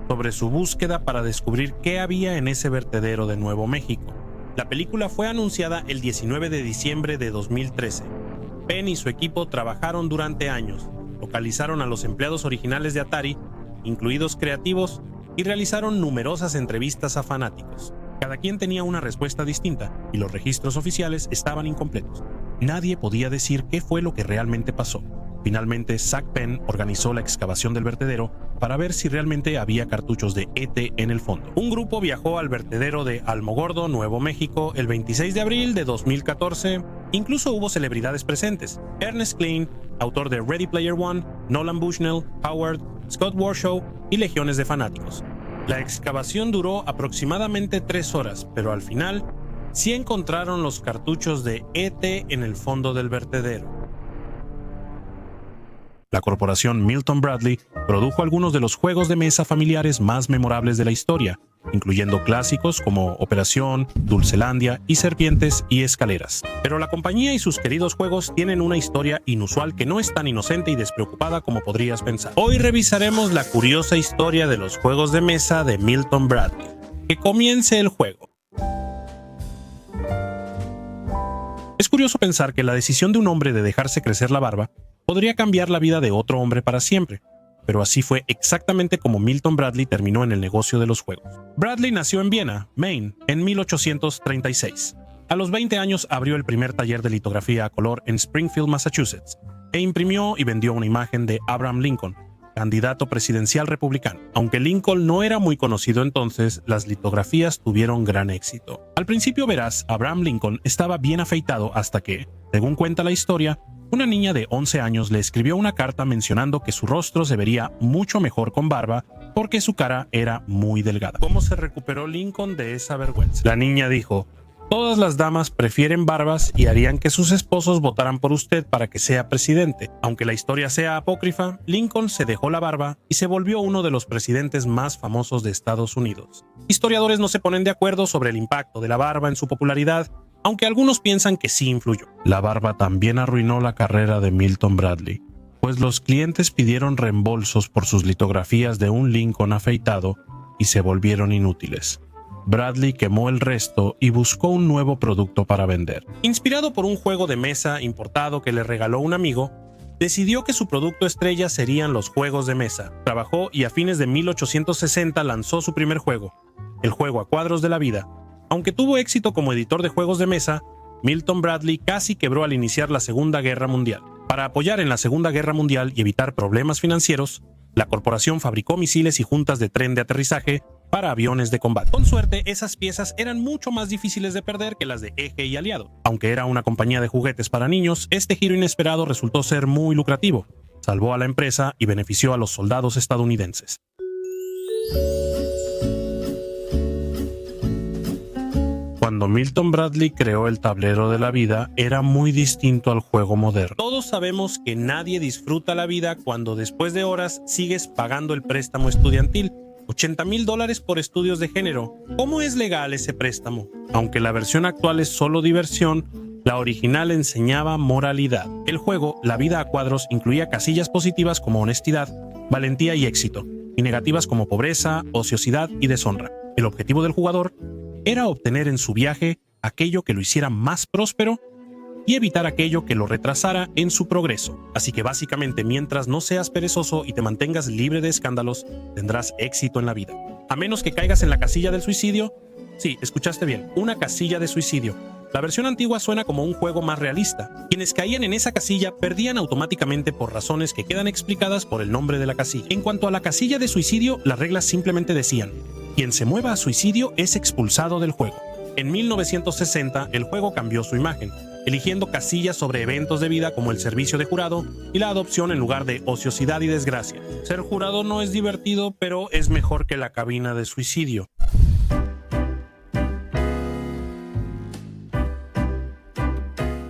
sobre su búsqueda para descubrir qué había en ese vertedero de Nuevo México. La película fue anunciada el 19 de diciembre de 2013. Penn y su equipo trabajaron durante años, localizaron a los empleados originales de Atari, incluidos creativos, y realizaron numerosas entrevistas a fanáticos. Cada quien tenía una respuesta distinta y los registros oficiales estaban incompletos. Nadie podía decir qué fue lo que realmente pasó. Finalmente, Zak Penn organizó la excavación del vertedero para ver si realmente había cartuchos de E.T. en el fondo. Un grupo viajó al vertedero de Alamogordo, Nuevo México, el 26 de abril de 2014. Incluso hubo celebridades presentes. Ernest Cline, autor de Ready Player One, Nolan Bushnell, Howard, Scott Warshow y legiones de fanáticos. La excavación duró aproximadamente 3 horas, pero al final sí encontraron los cartuchos de E.T. en el fondo del vertedero. La corporación Milton Bradley produjo algunos de los juegos de mesa familiares más memorables de la historia, incluyendo clásicos como Operación, Dulcelandia y Serpientes y Escaleras. Pero la compañía y sus queridos juegos tienen una historia inusual que no es tan inocente y despreocupada como podrías pensar. Hoy revisaremos la curiosa historia de los juegos de mesa de Milton Bradley. Que comience el juego. Es curioso pensar que la decisión de un hombre de dejarse crecer la barba podría cambiar la vida de otro hombre para siempre, pero así fue exactamente como Milton Bradley terminó en el negocio de los juegos. Bradley nació en Viena, Maine, en 1836. A los 20 años abrió el primer taller de litografía a color en Springfield, Massachusetts, e imprimió y vendió una imagen de Abraham Lincoln, candidato presidencial republicano. Aunque Lincoln no era muy conocido entonces, las litografías tuvieron gran éxito. Al principio verás, Abraham Lincoln estaba bien afeitado hasta que, según cuenta la historia, una niña de 11 años le escribió una carta mencionando que su rostro se vería mucho mejor con barba porque su cara era muy delgada. ¿Cómo se recuperó Lincoln de esa vergüenza? La niña dijo: todas las damas prefieren barbas y harían que sus esposos votaran por usted para que sea presidente. Aunque la historia sea apócrifa, Lincoln se dejó la barba y se volvió uno de los presidentes más famosos de Estados Unidos. Historiadores no se ponen de acuerdo sobre el impacto de la barba en su popularidad, aunque algunos piensan que sí influyó. La barba también arruinó la carrera de Milton Bradley, pues los clientes pidieron reembolsos por sus litografías de un Lincoln afeitado y se volvieron inútiles. Bradley quemó el resto y buscó un nuevo producto para vender. Inspirado por un juego de mesa importado que le regaló un amigo, decidió que su producto estrella serían los juegos de mesa. Trabajó y a fines de 1860 lanzó su primer juego, el juego a cuadros de la vida. Aunque tuvo éxito como editor de juegos de mesa, Milton Bradley casi quebró al iniciar la Segunda Guerra Mundial. Para apoyar en la Segunda Guerra Mundial y evitar problemas financieros, la corporación fabricó misiles y juntas de tren de aterrizaje para aviones de combate. Con suerte, esas piezas eran mucho más difíciles de perder que las de eje y aliado. Aunque era una compañía de juguetes para niños, este giro inesperado resultó ser muy lucrativo. Salvó a la empresa y benefició a los soldados estadounidenses. Cuando Milton Bradley creó el tablero de la vida, era muy distinto al juego moderno. Todos sabemos que nadie disfruta la vida cuando después de horas sigues pagando el préstamo estudiantil. $80,000 por estudios de género. ¿Cómo es legal ese préstamo? Aunque la versión actual es solo diversión, la original enseñaba moralidad. El juego, La vida a cuadros, incluía casillas positivas como honestidad, valentía y éxito, y negativas como pobreza, ociosidad y deshonra. El objetivo del jugador era obtener en su viaje aquello que lo hiciera más próspero y evitar aquello que lo retrasara en su progreso. Así que básicamente, mientras no seas perezoso y te mantengas libre de escándalos, tendrás éxito en la vida. A menos que caigas en la casilla del suicidio. Sí, escuchaste bien, una casilla de suicidio. La versión antigua suena como un juego más realista. Quienes caían en esa casilla perdían automáticamente por razones que quedan explicadas por el nombre de la casilla. En cuanto a la casilla de suicidio, las reglas simplemente decían: quien se mueva a suicidio es expulsado del juego. En 1960, el juego cambió su imagen, eligiendo casillas sobre eventos de vida como el servicio de jurado y la adopción en lugar de ociosidad y desgracia. Ser jurado no es divertido, pero es mejor que la cabina de suicidio.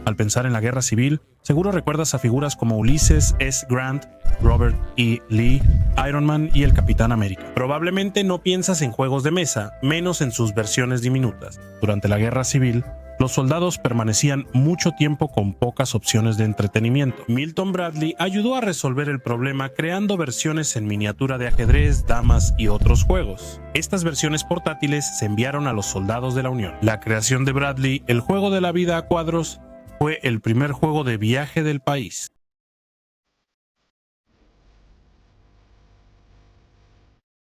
Al pensar en la guerra civil, seguro recuerdas a figuras como Ulysses S. Grant, Robert E. Lee, Iron Man y el Capitán América. Probablemente no piensas en juegos de mesa, menos en sus versiones diminutas. Durante la guerra civil, los soldados permanecían mucho tiempo con pocas opciones de entretenimiento. Milton Bradley ayudó a resolver el problema creando versiones en miniatura de ajedrez, damas y otros juegos. Estas versiones portátiles se enviaron a los soldados de la Unión. La creación de Bradley, el juego de la vida a cuadros, fue el primer juego de viaje del país.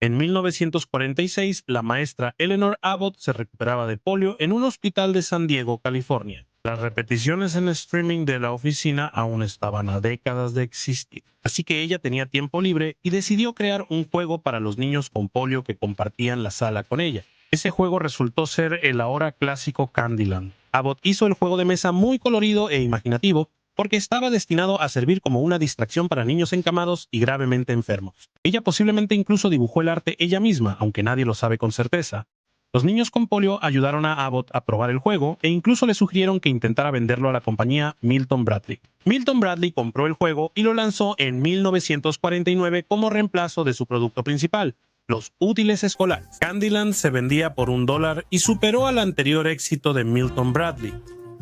En 1946, la maestra Eleanor Abbott se recuperaba de polio en un hospital de San Diego, California. Las repeticiones en streaming de la oficina aún estaban a décadas de existir, así que ella tenía tiempo libre y decidió crear un juego para los niños con polio que compartían la sala con ella. Ese juego resultó ser el ahora clásico Candyland. Abbott hizo el juego de mesa muy colorido e imaginativo porque estaba destinado a servir como una distracción para niños encamados y gravemente enfermos. Ella posiblemente incluso dibujó el arte ella misma, aunque nadie lo sabe con certeza. Los niños con polio ayudaron a Abbott a probar el juego e incluso le sugirieron que intentara venderlo a la compañía Milton Bradley. Milton Bradley compró el juego y lo lanzó en 1949 como reemplazo de su producto principal, los útiles escolares. Candyland se vendía por $1 y superó al anterior éxito de Milton Bradley,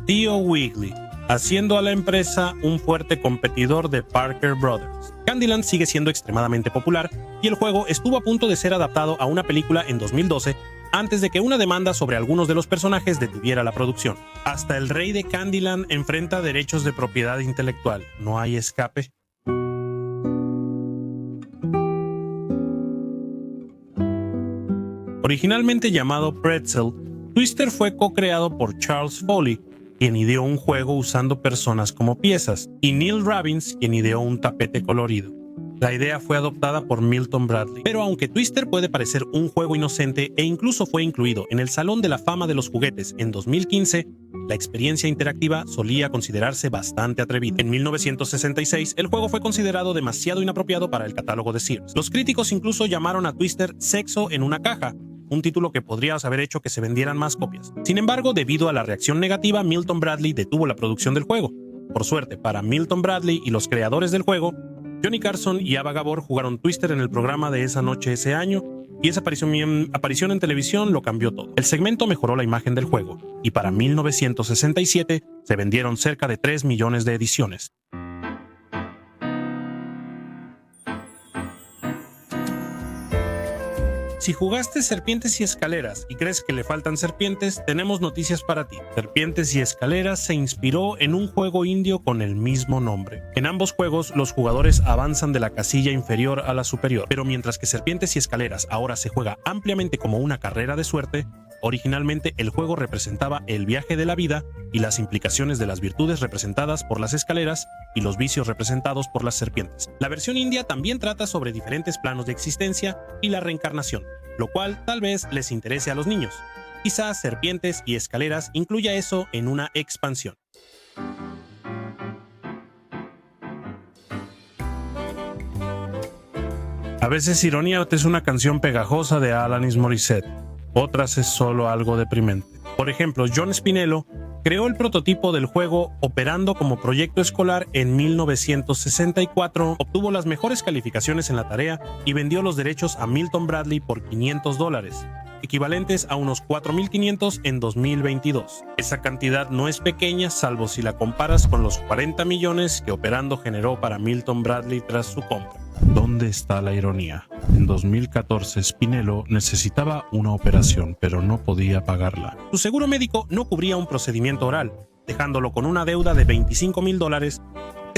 Theo Wiggly, haciendo a la empresa un fuerte competidor de Parker Brothers. Candyland sigue siendo extremadamente popular y el juego estuvo a punto de ser adaptado a una película en 2012 antes de que una demanda sobre algunos de los personajes detuviera la producción. Hasta el rey de Candyland enfrenta derechos de propiedad intelectual. No hay escape. Originalmente llamado Pretzel, Twister fue co-creado por Charles Foley, quien ideó un juego usando personas como piezas, y Neil Robbins, quien ideó un tapete colorido. La idea fue adoptada por Milton Bradley, pero aunque Twister puede parecer un juego inocente e incluso fue incluido en el Salón de la Fama de los Juguetes en 2015, la experiencia interactiva solía considerarse bastante atrevida. En 1966, el juego fue considerado demasiado inapropiado para el catálogo de Sears. Los críticos incluso llamaron a Twister Sexo en una caja, un título que podría haber hecho que se vendieran más copias. Sin embargo, debido a la reacción negativa, Milton Bradley detuvo la producción del juego. Por suerte para Milton Bradley y los creadores del juego, Johnny Carson y Ava Gabor jugaron Twister en el programa de Esa Noche Ese Año, y esa aparición en televisión lo cambió todo. El segmento mejoró la imagen del juego, y para 1967 se vendieron cerca de 3 millones de ediciones. Si jugaste Serpientes y Escaleras y crees que le faltan serpientes, tenemos noticias para ti. Serpientes y Escaleras se inspiró en un juego indio con el mismo nombre. En ambos juegos, los jugadores avanzan de la casilla inferior a la superior, pero mientras que Serpientes y Escaleras ahora se juega ampliamente como una carrera de suerte, originalmente el juego representaba el viaje de la vida y las implicaciones de las virtudes representadas por las escaleras y los vicios representados por las serpientes. La versión india también trata sobre diferentes planos de existencia y la reencarnación, lo cual tal vez les interese a los niños. Quizás Serpientes y Escaleras incluya eso en una expansión. A veces Ironia es una canción pegajosa de Alanis Morissette, otras es solo algo deprimente. Por ejemplo, John Spinello creó el prototipo del juego operando como proyecto escolar en 1964, obtuvo las mejores calificaciones en la tarea y vendió los derechos a Milton Bradley por $500, equivalentes a unos 4.500 en 2022. Esa cantidad no es pequeña, salvo si la comparas con los 40 millones que operando generó para Milton Bradley tras su compra. ¿Dónde está la ironía? En 2014, Spinello necesitaba una operación, pero no podía pagarla. Su seguro médico no cubría un procedimiento oral, dejándolo con una deuda de $25,000.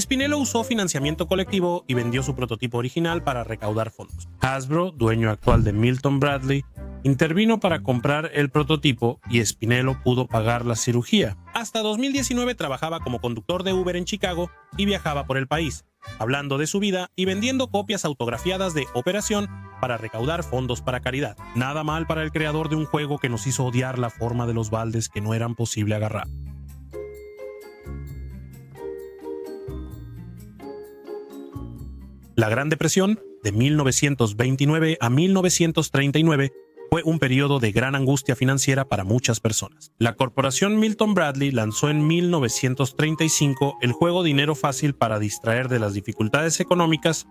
Spinello usó financiamiento colectivo y vendió su prototipo original para recaudar fondos. Hasbro, dueño actual de Milton Bradley, intervino para comprar el prototipo y Spinello pudo pagar la cirugía. Hasta 2019 trabajaba como conductor de Uber en Chicago y viajaba por el país, hablando de su vida y vendiendo copias autografiadas de Operación para recaudar fondos para caridad. Nada mal para el creador de un juego que nos hizo odiar la forma de los baldes que no eran posible agarrar. La Gran Depresión, de 1929 a 1939, fue un periodo de gran angustia financiera para muchas personas. La corporación Milton Bradley lanzó en 1935 el juego Dinero Fácil para distraer de las dificultades económicas,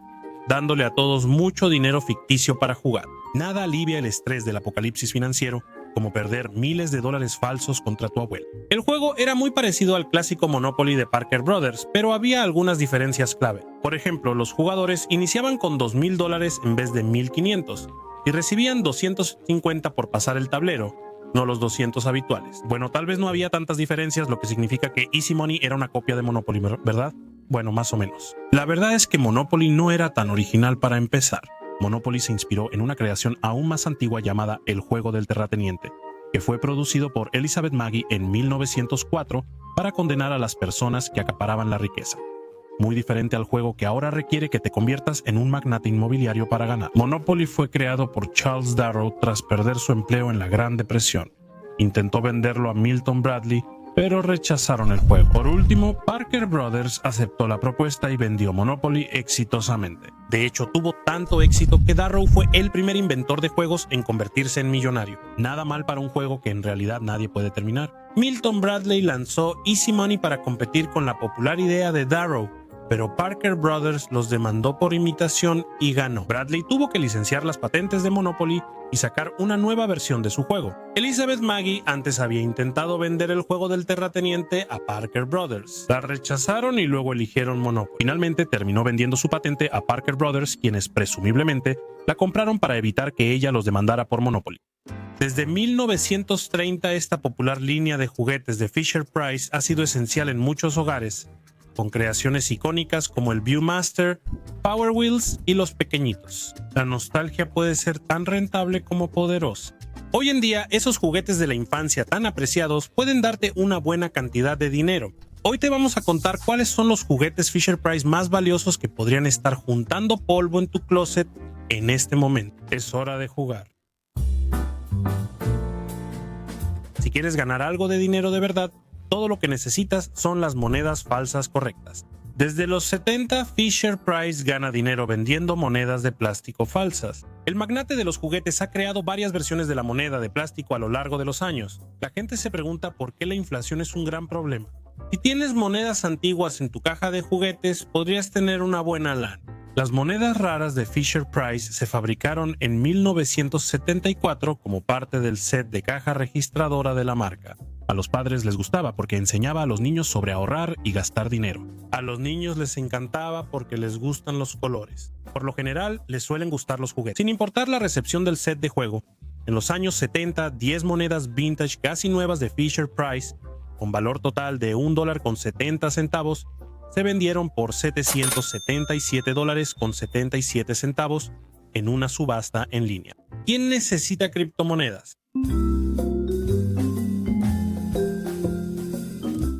dándole a todos mucho dinero ficticio para jugar. Nada alivia el estrés del apocalipsis financiero como perder miles de dólares falsos contra tu abuelo. El juego era muy parecido al clásico Monopoly de Parker Brothers, pero había algunas diferencias clave. Por ejemplo, los jugadores iniciaban con $2,000 en vez de $1,500 y recibían $250 por pasar el tablero, no los 200 habituales. Bueno, tal vez no había tantas diferencias, lo que significa que Easy Money era una copia de Monopoly, ¿verdad? Bueno, más o menos. La verdad es que Monopoly no era tan original para empezar. Monopoly se inspiró en una creación aún más antigua llamada El Juego del Terrateniente, que fue producido por Elizabeth Magie en 1904 para condenar a las personas que acaparaban la riqueza. Muy diferente al juego que ahora requiere que te conviertas en un magnate inmobiliario para ganar. Monopoly fue creado por Charles Darrow tras perder su empleo en la Gran Depresión. Intentó venderlo a Milton Bradley, pero rechazaron el juego. Por último, Parker Brothers aceptó la propuesta y vendió Monopoly exitosamente. De hecho, tuvo tanto éxito que Darrow fue el primer inventor de juegos en convertirse en millonario. Nada mal para un juego que en realidad nadie puede terminar. Milton Bradley lanzó Easy Money para competir con la popular idea de Darrow, pero Parker Brothers los demandó por imitación y ganó. Bradley tuvo que licenciar las patentes de Monopoly y sacar una nueva versión de su juego. Elizabeth Magie antes había intentado vender el juego del terrateniente a Parker Brothers. La rechazaron y luego eligieron Monopoly. Finalmente terminó vendiendo su patente a Parker Brothers, quienes presumiblemente la compraron para evitar que ella los demandara por Monopoly. Desde 1930 esta popular línea de juguetes de Fisher-Price ha sido esencial en muchos hogares, con creaciones icónicas como el Viewmaster, Power Wheels y los pequeñitos. La nostalgia puede ser tan rentable como poderosa. Hoy en día, esos juguetes de la infancia tan apreciados pueden darte una buena cantidad de dinero, Hoy te vamos a contar cuáles son los juguetes Fisher-Price más valiosos que podrían estar juntando polvo en tu closet en este momento. Es hora de jugar. Si quieres ganar algo de dinero de verdad, todo lo que necesitas son las monedas falsas correctas. Desde los 70, Fisher-Price gana dinero vendiendo monedas de plástico falsas. El magnate de los juguetes ha creado varias versiones de la moneda de plástico a lo largo de los años. La gente se pregunta por qué la inflación es un gran problema. Si tienes monedas antiguas en tu caja de juguetes, podrías tener una buena lana. Las monedas raras de Fisher-Price se fabricaron en 1974 como parte del set de caja registradora de la marca. A los padres les gustaba porque enseñaba a los niños sobre ahorrar y gastar dinero. A los niños les encantaba porque les gustan los colores. Por lo general, les suelen gustar los juguetes. Sin importar la recepción del set de juego, en los años 70, 10 monedas vintage casi nuevas de Fisher-Price, con valor total de $1.70, se vendieron por $777.77 en una subasta en línea. ¿Quién necesita criptomonedas?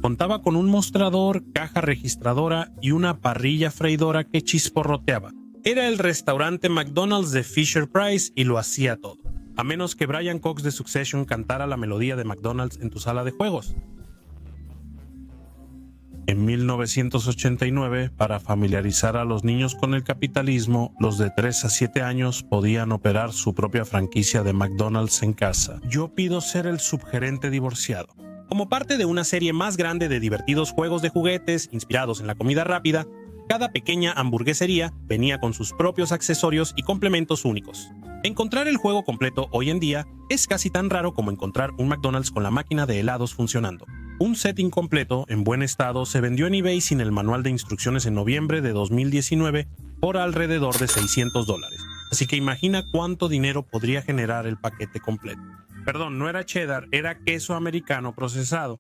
Contaba con un mostrador, caja registradora y una parrilla freidora que chisporroteaba. Era el restaurante McDonald's de Fisher-Price y lo hacía todo. A menos que Brian Cox de Succession cantara la melodía de McDonald's en tu sala de juegos. En 1989, para familiarizar a los niños con el capitalismo, los de 3 a 7 años podían operar su propia franquicia de McDonald's en casa. Yo pido ser el subgerente divorciado. Como parte de una serie más grande de divertidos juegos de juguetes inspirados en la comida rápida, cada pequeña hamburguesería venía con sus propios accesorios y complementos únicos. Encontrar el juego completo hoy en día es casi tan raro como encontrar un McDonald's con la máquina de helados funcionando. Un set incompleto, en buen estado, se vendió en eBay sin el manual de instrucciones en noviembre de 2019 por alrededor de $600. Así que imagina cuánto dinero podría generar el paquete completo. Perdón, no era cheddar, era queso americano procesado.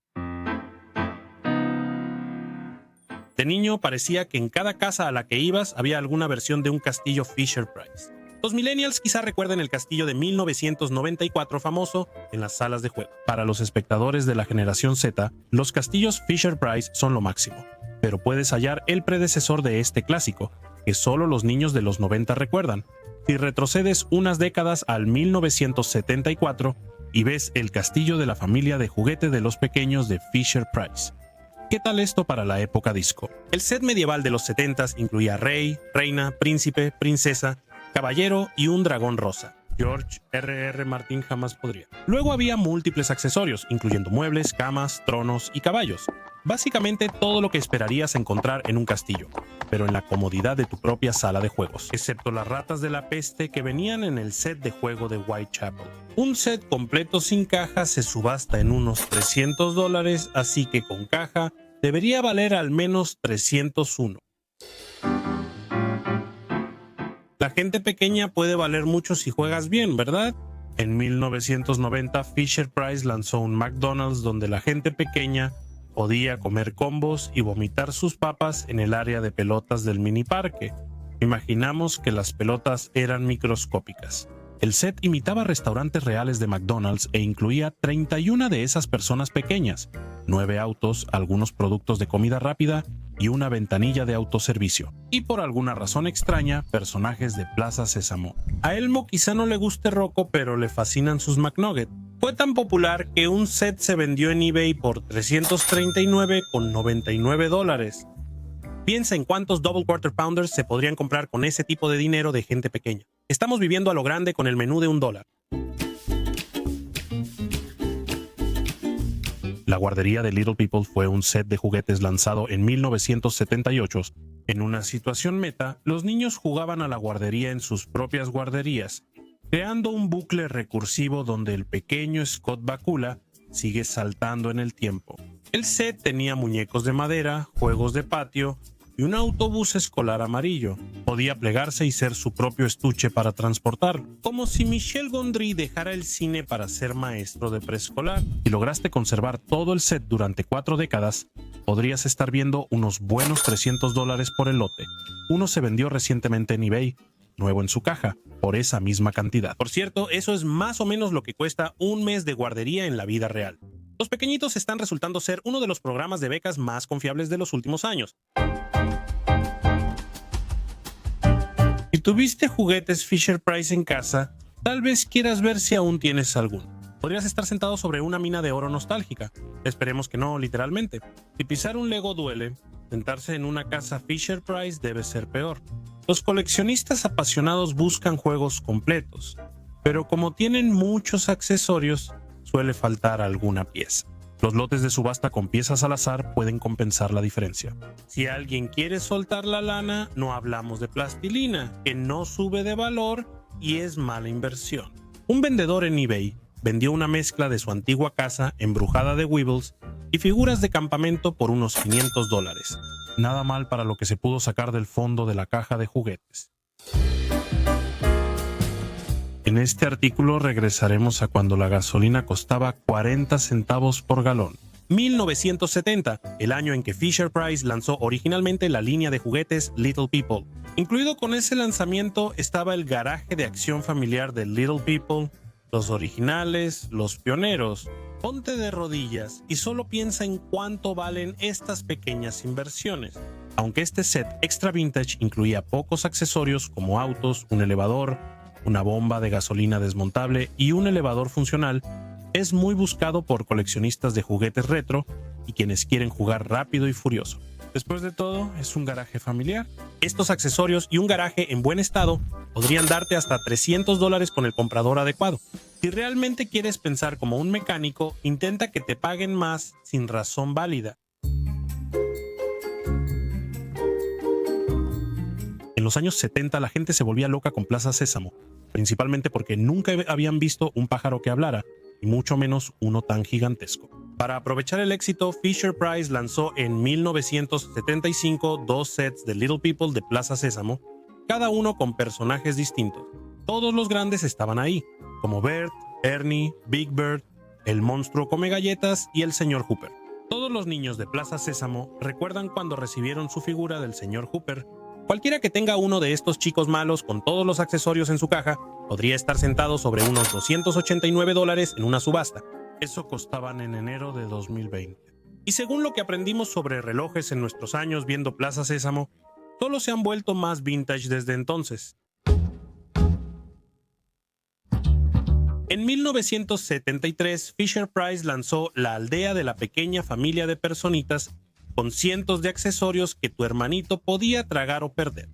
De niño parecía que en cada casa a la que ibas había alguna versión de un castillo Fisher-Price. Los millennials quizá recuerden el castillo de 1994 famoso en las salas de juego. Para los espectadores de la generación Z, los castillos Fisher-Price son lo máximo, pero puedes hallar el predecesor de este clásico, que solo los niños de los 90 recuerdan. Si retrocedes unas décadas al 1974 y ves el castillo de la familia de juguete de los pequeños de Fisher-Price. ¿Qué tal esto para la época disco? El set medieval de los 70s incluía rey, reina, príncipe, princesa, caballero y un dragón rosa. George R.R. Martin jamás podría. Luego había múltiples accesorios, incluyendo muebles, camas, tronos y caballos. Básicamente todo lo que esperarías encontrar en un castillo, pero en la comodidad de tu propia sala de juegos, excepto las ratas de la peste que venían en el set de juego de Whitechapel. Un set completo sin caja se subasta en unos $300, así que con caja debería valer al menos 301. La gente pequeña puede valer mucho si juegas bien, ¿verdad? En 1990, Fisher-Price lanzó un McDonald's donde la gente pequeña podía comer combos y vomitar sus papas en el área de pelotas del mini parque. Imaginamos que las pelotas eran microscópicas. El set imitaba restaurantes reales de McDonald's e incluía 31 de esas personas pequeñas, 9 autos, algunos productos de comida rápida y una ventanilla de autoservicio. Y por alguna razón extraña, personajes de Plaza Sésamo. A Elmo quizá no le guste Rocco, pero le fascinan sus McNuggets. Fue tan popular que un set se vendió en eBay por $339.99. Piensa en cuántos Double Quarter Pounders se podrían comprar con ese tipo de dinero de gente pequeña. Estamos viviendo a lo grande con el menú de $1. La guardería de Little People fue un set de juguetes lanzado en 1978. En una situación meta, los niños jugaban a la guardería en sus propias guarderías, creando un bucle recursivo donde el pequeño Scott Bakula sigue saltando en el tiempo. El set tenía muñecos de madera, juegos de patio y un autobús escolar amarillo. Podía plegarse y ser su propio estuche para transportarlo. Como si Michel Gondry dejara el cine para ser maestro de preescolar. Si lograste conservar todo el set durante 4 décadas, podrías estar viendo unos buenos $300 por el lote. Uno se vendió recientemente en eBay, nuevo en su caja, por esa misma cantidad. Por cierto, eso es más o menos lo que cuesta un mes de guardería en la vida real. Los pequeñitos están resultando ser uno de los programas de becas más confiables de los últimos años. Si tuviste juguetes Fisher-Price en casa, tal vez quieras ver si aún tienes alguno. Podrías estar sentado sobre una mina de oro nostálgica. Esperemos que no, literalmente. Si pisar un Lego duele, sentarse en una casa Fisher-Price debe ser peor. Los coleccionistas apasionados buscan juegos completos, pero como tienen muchos accesorios, suele faltar alguna pieza. Los lotes de subasta con piezas al azar pueden compensar la diferencia. Si alguien quiere soltar la lana, no hablamos de plastilina, que no sube de valor y es mala inversión. Un vendedor en eBay vendió una mezcla de su antigua casa embrujada de Weebles y figuras de campamento por unos $500. Nada mal para lo que se pudo sacar del fondo de la caja de juguetes. En este artículo regresaremos a cuando la gasolina costaba 40 centavos por galón. 1970, el año en que Fisher-Price lanzó originalmente la línea de juguetes Little People. Incluido con ese lanzamiento estaba el garaje de acción familiar de Little People, los originales, los pioneros. Ponte de rodillas y solo piensa en cuánto valen estas pequeñas inversiones. Aunque este set extra vintage incluía pocos accesorios como autos, un elevador, una bomba de gasolina desmontable y un elevador funcional, es muy buscado por coleccionistas de juguetes retro y quienes quieren jugar rápido y furioso. Después de todo, es un garaje familiar. Estos accesorios y un garaje en buen estado podrían darte hasta $300 con el comprador adecuado. Si realmente quieres pensar como un mecánico, intenta que te paguen más sin razón válida. En los años 70 la gente se volvía loca con Plaza Sésamo, principalmente porque nunca habían visto un pájaro que hablara, y mucho menos uno tan gigantesco. Para aprovechar el éxito, Fisher-Price lanzó en 1975 dos sets de Little People de Plaza Sésamo, cada uno con personajes distintos. Todos los grandes estaban ahí, como Bert, Ernie, Big Bird, el monstruo come galletas y el señor Hooper. Todos los niños de Plaza Sésamo recuerdan cuando recibieron su figura del señor Hooper. Cualquiera que tenga uno de estos chicos malos con todos los accesorios en su caja podría estar sentado sobre unos $289 en una subasta. Eso costaban en enero de 2020. Y según lo que aprendimos sobre relojes en nuestros años viendo Plaza Sésamo, solo se han vuelto más vintage desde entonces. En 1973, Fisher-Price lanzó La aldea de la pequeña familia de personitas con cientos de accesorios que tu hermanito podía tragar o perder.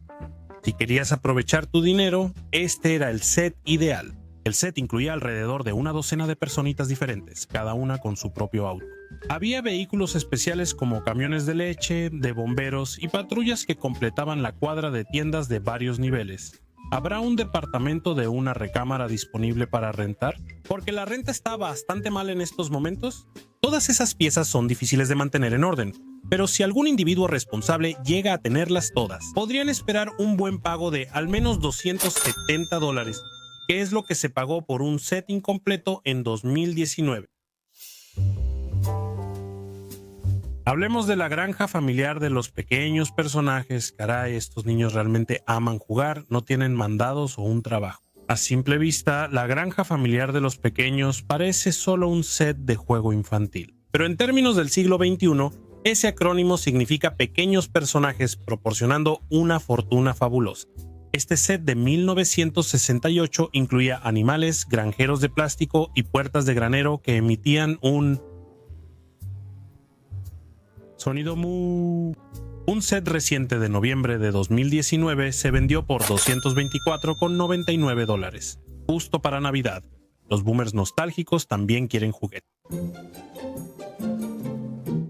Si querías aprovechar tu dinero, este era el set ideal. El set incluía alrededor de una docena de personitas diferentes, cada una con su propio auto. Había vehículos especiales como camiones de leche, de bomberos y patrullas que completaban la cuadra de tiendas de varios niveles. ¿Habrá un departamento de una recámara disponible para rentar? Porque la renta está bastante mal en estos momentos. Todas esas piezas son difíciles de mantener en orden, pero si algún individuo responsable llega a tenerlas todas, podrían esperar un buen pago de al menos $270, que es lo que se pagó por un set incompleto en 2019. Hablemos de la granja familiar de los pequeños personajes. Caray, estos niños realmente aman jugar, no tienen mandados o un trabajo. A simple vista, la granja familiar de los pequeños parece solo un set de juego infantil. Pero en términos del siglo XXI, ese acrónimo significa pequeños personajes proporcionando una fortuna fabulosa. Este set de 1968 incluía animales, granjeros de plástico y puertas de granero que emitían un sonido mu. Un set reciente de noviembre de 2019 se vendió por $224,99, justo para Navidad. Los boomers nostálgicos también quieren juguete.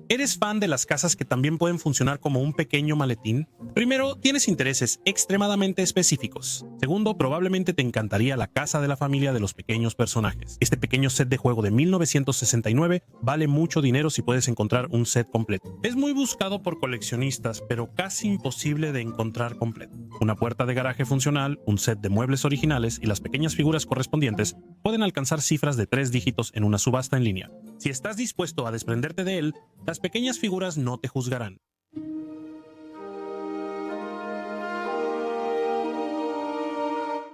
¿Eres fan de las casas que también pueden funcionar como un pequeño maletín? Primero, tienes intereses extremadamente específicos. Segundo, probablemente te encantaría la casa de la familia de los pequeños personajes. Este pequeño set de juego de 1969 vale mucho dinero si puedes encontrar un set completo. Es muy buscado por coleccionistas, pero casi imposible de encontrar completo. Una puerta de garaje funcional, un set de muebles originales y las pequeñas figuras correspondientes pueden alcanzar cifras de 3 dígitos en una subasta en línea. Si estás dispuesto a desprenderte de él, las pequeñas figuras no te juzgarán.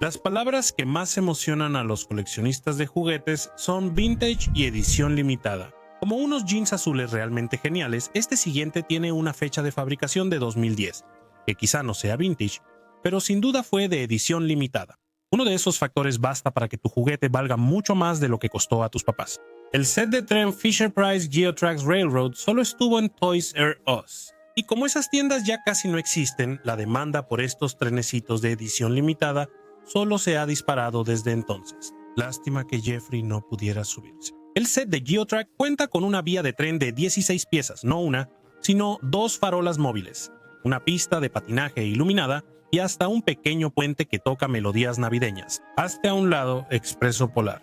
Las palabras que más emocionan a los coleccionistas de juguetes son vintage y edición limitada. Como unos jeans azules realmente geniales, este siguiente tiene una fecha de fabricación de 2010, que quizá no sea vintage, pero sin duda fue de edición limitada. Uno de esos factores basta para que tu juguete valga mucho más de lo que costó a tus papás. El set de tren Fisher-Price Geotrax Railroad solo estuvo en Toys R Us. Y como esas tiendas ya casi no existen, la demanda por estos trenecitos de edición limitada solo se ha disparado desde entonces. Lástima que Jeffrey no pudiera subirse. El set de Geotrack cuenta con una vía de tren de 16 piezas, no una, sino 2 farolas móviles, una pista de patinaje iluminada y hasta un pequeño puente que toca melodías navideñas. Hazte a un lado, Expreso Polar.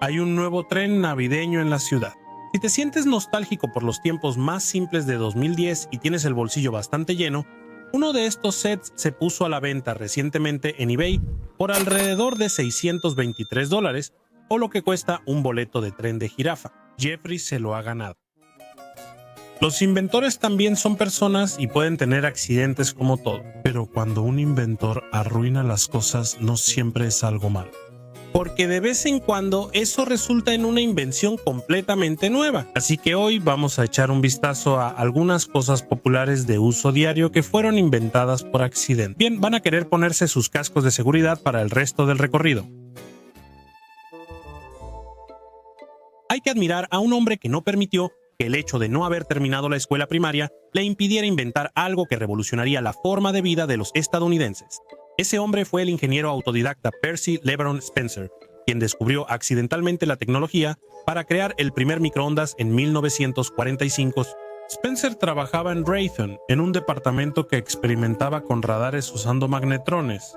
Hay un nuevo tren navideño en la ciudad. Si te sientes nostálgico por los tiempos más simples de 2010 y tienes el bolsillo bastante lleno, uno de estos sets se puso a la venta recientemente en eBay por alrededor de $623, o lo que cuesta un boleto de tren de jirafa. Jeffrey se lo ha ganado. Los inventores también son personas y pueden tener accidentes como todo, pero cuando un inventor arruina las cosas no siempre es algo malo, porque de vez en cuando eso resulta en una invención completamente nueva. Así que hoy vamos a echar un vistazo a algunas cosas populares de uso diario que fueron inventadas por accidente. Bien, van a querer ponerse sus cascos de seguridad para el resto del recorrido. Hay que admirar a un hombre que no permitió que el hecho de no haber terminado la escuela primaria le impidiera inventar algo que revolucionaría la forma de vida de los estadounidenses. Ese hombre fue el ingeniero autodidacta Percy LeBron Spencer, quien descubrió accidentalmente la tecnología para crear el primer microondas en 1945. Spencer trabajaba en Raytheon, en un departamento que experimentaba con radares usando magnetrones,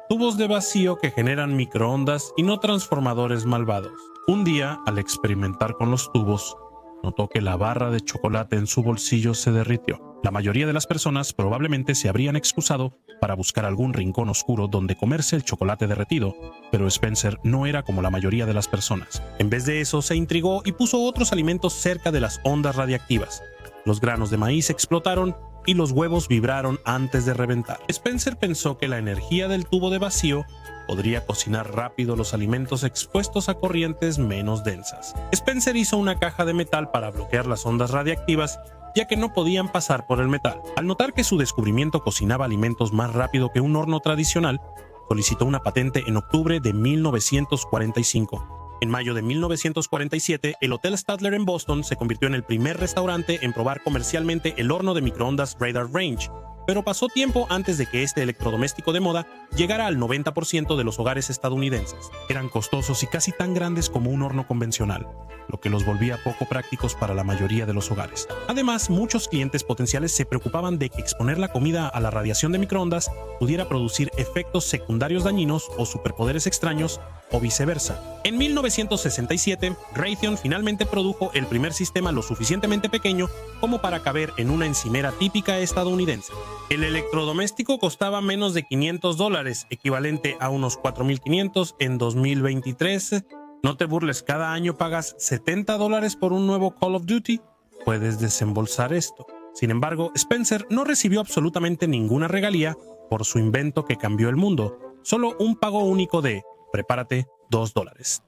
tubos de vacío que generan microondas y no transformadores malvados. Un día, al experimentar con los tubos, notó que la barra de chocolate en su bolsillo se derritió. La mayoría de las personas probablemente se habrían excusado para buscar algún rincón oscuro donde comerse el chocolate derretido, pero Spencer no era como la mayoría de las personas. En vez de eso, se intrigó y puso otros alimentos cerca de las ondas radiactivas. Los granos de maíz explotaron y los huevos vibraron antes de reventar. Spencer pensó que la energía del tubo de vacío podría cocinar rápido los alimentos expuestos a corrientes menos densas. Spencer hizo una caja de metal para bloquear las ondas radiactivas, ya que no podían pasar por el metal. Al notar que su descubrimiento cocinaba alimentos más rápido que un horno tradicional, solicitó una patente en octubre de 1945. En mayo de 1947, el Hotel Statler en Boston se convirtió en el primer restaurante en probar comercialmente el horno de microondas Radar Range, pero pasó tiempo antes de que este electrodoméstico de moda llegara al 90% de los hogares estadounidenses. Eran costosos y casi tan grandes como un horno convencional, lo que los volvía poco prácticos para la mayoría de los hogares. Además, muchos clientes potenciales se preocupaban de que exponer la comida a la radiación de microondas pudiera producir efectos secundarios dañinos o superpoderes extraños, o viceversa. En 1967, Raytheon finalmente produjo el primer sistema lo suficientemente pequeño como para caber en una encimera típica estadounidense. El electrodoméstico costaba menos de $500, equivalente a unos $4,500 en 2023. No te burles, cada año pagas $70 por un nuevo Call of Duty. Puedes desembolsar esto. Sin embargo, Spencer no recibió absolutamente ninguna regalía por su invento que cambió el mundo, solo un pago único de, prepárate, $2.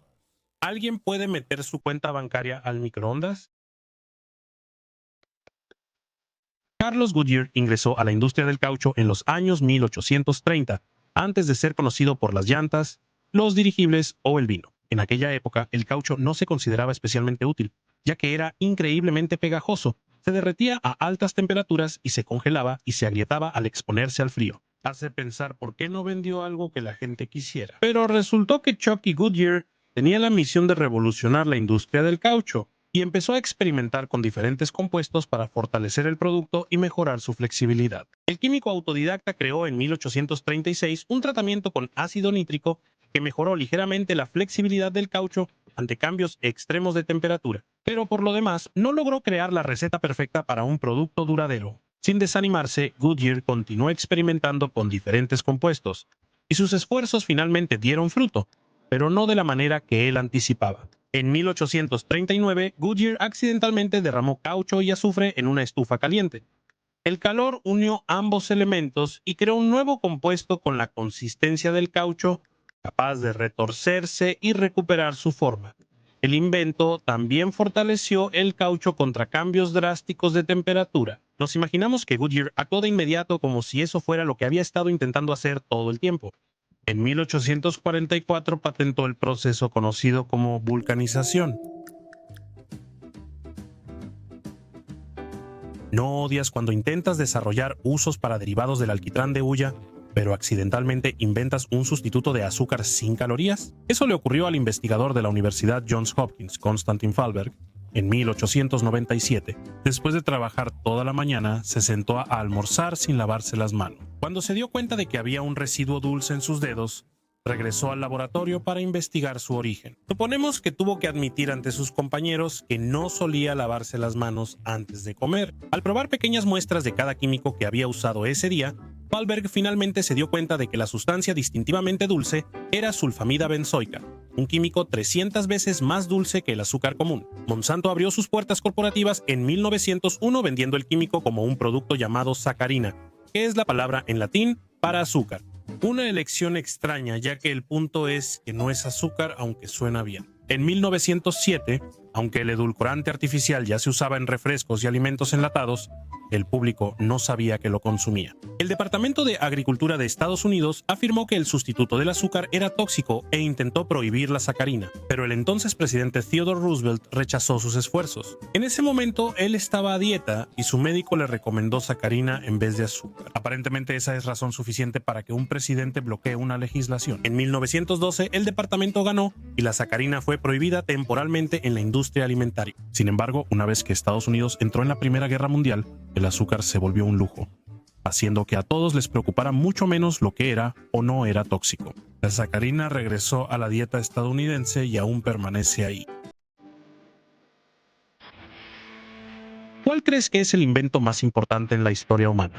¿Alguien puede meter su cuenta bancaria al microondas? Carlos Goodyear ingresó a la industria del caucho en los años 1830, antes de ser conocido por las llantas, los dirigibles o el vino. En aquella época, el caucho no se consideraba especialmente útil, ya que era increíblemente pegajoso, se derretía a altas temperaturas y se congelaba y se agrietaba al exponerse al frío. Hace pensar por qué no vendió algo que la gente quisiera. Pero resultó que Chucky Goodyear tenía la misión de revolucionar la industria del caucho y empezó a experimentar con diferentes compuestos para fortalecer el producto y mejorar su flexibilidad. El químico autodidacta creó en 1836 un tratamiento con ácido nítrico que mejoró ligeramente la flexibilidad del caucho ante cambios extremos de temperatura, pero por lo demás no logró crear la receta perfecta para un producto duradero. Sin desanimarse, Goodyear continuó experimentando con diferentes compuestos, y sus esfuerzos finalmente dieron fruto, pero no de la manera que él anticipaba. En 1839, Goodyear accidentalmente derramó caucho y azufre en una estufa caliente. El calor unió ambos elementos y creó un nuevo compuesto con la consistencia del caucho, capaz de retorcerse y recuperar su forma. El invento también fortaleció el caucho contra cambios drásticos de temperatura. Nos imaginamos que Goodyear actuó de inmediato como si eso fuera lo que había estado intentando hacer todo el tiempo. En 1844 patentó el proceso conocido como vulcanización. ¿No odias cuando intentas desarrollar usos para derivados del alquitrán de hulla, pero accidentalmente inventas un sustituto de azúcar sin calorías? Eso le ocurrió al investigador de la Universidad Johns Hopkins, Constantin Fahlberg, en 1897. Después de trabajar toda la mañana, se sentó a almorzar sin lavarse las manos. Cuando se dio cuenta de que había un residuo dulce en sus dedos, regresó al laboratorio para investigar su origen. Suponemos que tuvo que admitir ante sus compañeros que no solía lavarse las manos antes de comer. Al probar pequeñas muestras de cada químico que había usado ese día, Fahlberg finalmente se dio cuenta de que la sustancia distintivamente dulce era sulfamida benzoica, un químico 300 veces más dulce que el azúcar común. Monsanto abrió sus puertas corporativas en 1901 vendiendo el químico como un producto llamado sacarina, que es la palabra en latín para azúcar. Una elección extraña, ya que el punto es que no es azúcar, aunque suena bien. En 1907, aunque el edulcorante artificial ya se usaba en refrescos y alimentos enlatados, el público no sabía que lo consumía. El Departamento de Agricultura de Estados Unidos afirmó que el sustituto del azúcar era tóxico e intentó prohibir la sacarina, pero el entonces presidente Theodore Roosevelt rechazó sus esfuerzos. En ese momento, él estaba a dieta y su médico le recomendó sacarina en vez de azúcar. Aparentemente esa es razón suficiente para que un presidente bloquee una legislación. En 1912, el departamento ganó y la sacarina fue prohibida temporalmente en la industria alimentaria. Sin embargo, una vez que Estados Unidos entró en la Primera Guerra Mundial, el azúcar se volvió un lujo, haciendo que a todos les preocupara mucho menos lo que era o no era tóxico. La sacarina regresó a la dieta estadounidense y aún permanece ahí. ¿Cuál crees que es el invento más importante en la historia humana?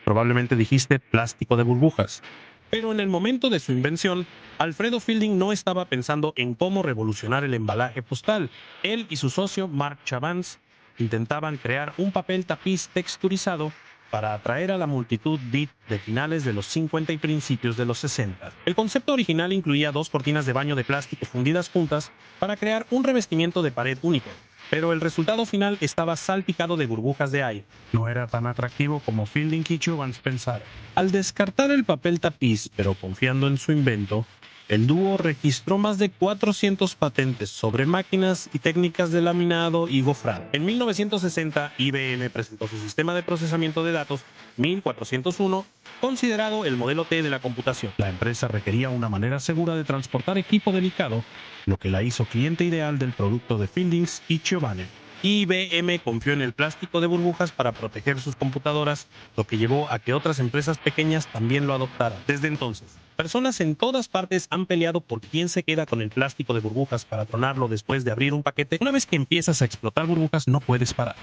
Probablemente dijiste plástico de burbujas. Pero en el momento de su invención, Alfredo Fielding no estaba pensando en cómo revolucionar el embalaje postal. Él y su socio Marc Chavans intentaban crear un papel tapiz texturizado para atraer a la multitud beat de finales de los 50 y principios de los 60. El concepto original incluía dos cortinas de baño de plástico fundidas juntas para crear un revestimiento de pared único, pero el resultado final estaba salpicado de burbujas de aire. No era tan atractivo como Fielding y Chavans pensaron. Al descartar el papel tapiz, pero confiando en su invento, el dúo registró más de 400 patentes sobre máquinas y técnicas de laminado y gofrado. En 1960, IBM presentó su sistema de procesamiento de datos 1401, considerado el modelo T de la computación. La empresa requería una manera segura de transportar equipo delicado, lo que la hizo cliente ideal del producto de Fielding y Giovanni. IBM confió en el plástico de burbujas para proteger sus computadoras, lo que llevó a que otras empresas pequeñas también lo adoptaran. Desde entonces, personas en todas partes han peleado por quién se queda con el plástico de burbujas para tronarlo después de abrir un paquete. Una vez que empiezas a explotar burbujas, no puedes parar.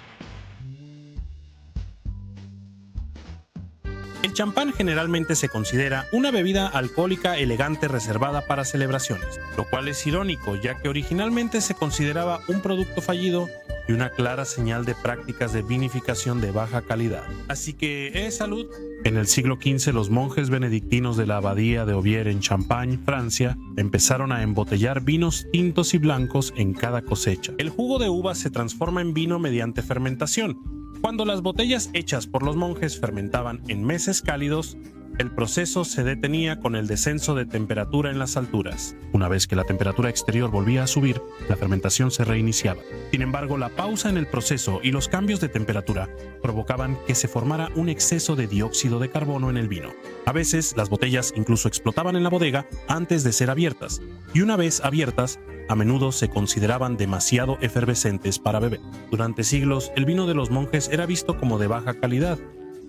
El champán generalmente se considera una bebida alcohólica elegante reservada para celebraciones, lo cual es irónico, ya que originalmente se consideraba un producto fallido y una clara señal de prácticas de vinificación de baja calidad. Así que, salud. En el siglo XV, los monjes benedictinos de la abadía de Ovier en Champagne, Francia, empezaron a embotellar vinos tintos y blancos en cada cosecha. El jugo de uva se transforma en vino mediante fermentación. Cuando las botellas hechas por los monjes fermentaban en meses cálidos, el proceso se detenía con el descenso de temperatura en las alturas. Una vez que la temperatura exterior volvía a subir, la fermentación se reiniciaba. Sin embargo, la pausa en el proceso y los cambios de temperatura provocaban que se formara un exceso de dióxido de carbono en el vino. A veces, las botellas incluso explotaban en la bodega antes de ser abiertas, y una vez abiertas, a menudo se consideraban demasiado efervescentes para beber. Durante siglos, el vino de los monjes era visto como de baja calidad,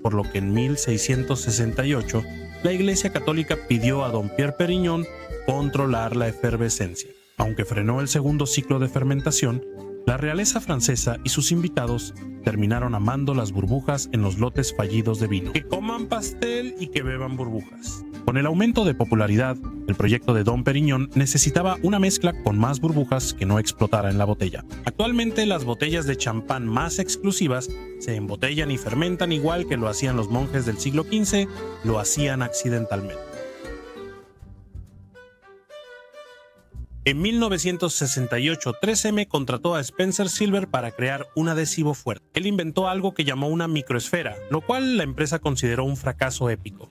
por lo que en 1668 la Iglesia Católica pidió a Don Pierre Perignon controlar la efervescencia. Aunque frenó el segundo ciclo de fermentación, la realeza francesa y sus invitados terminaron amando las burbujas en los lotes fallidos de vino. Que coman pastel y que beban burbujas. Con el aumento de popularidad, el proyecto de Dom Perignon necesitaba una mezcla con más burbujas que no explotara en la botella. Actualmente, las botellas de champán más exclusivas se embotellan y fermentan igual que lo hacían los monjes del siglo XV, lo hacían accidentalmente. En 1968, 3M contrató a Spencer Silver para crear un adhesivo fuerte. Él inventó algo que llamó una microesfera, lo cual la empresa consideró un fracaso épico.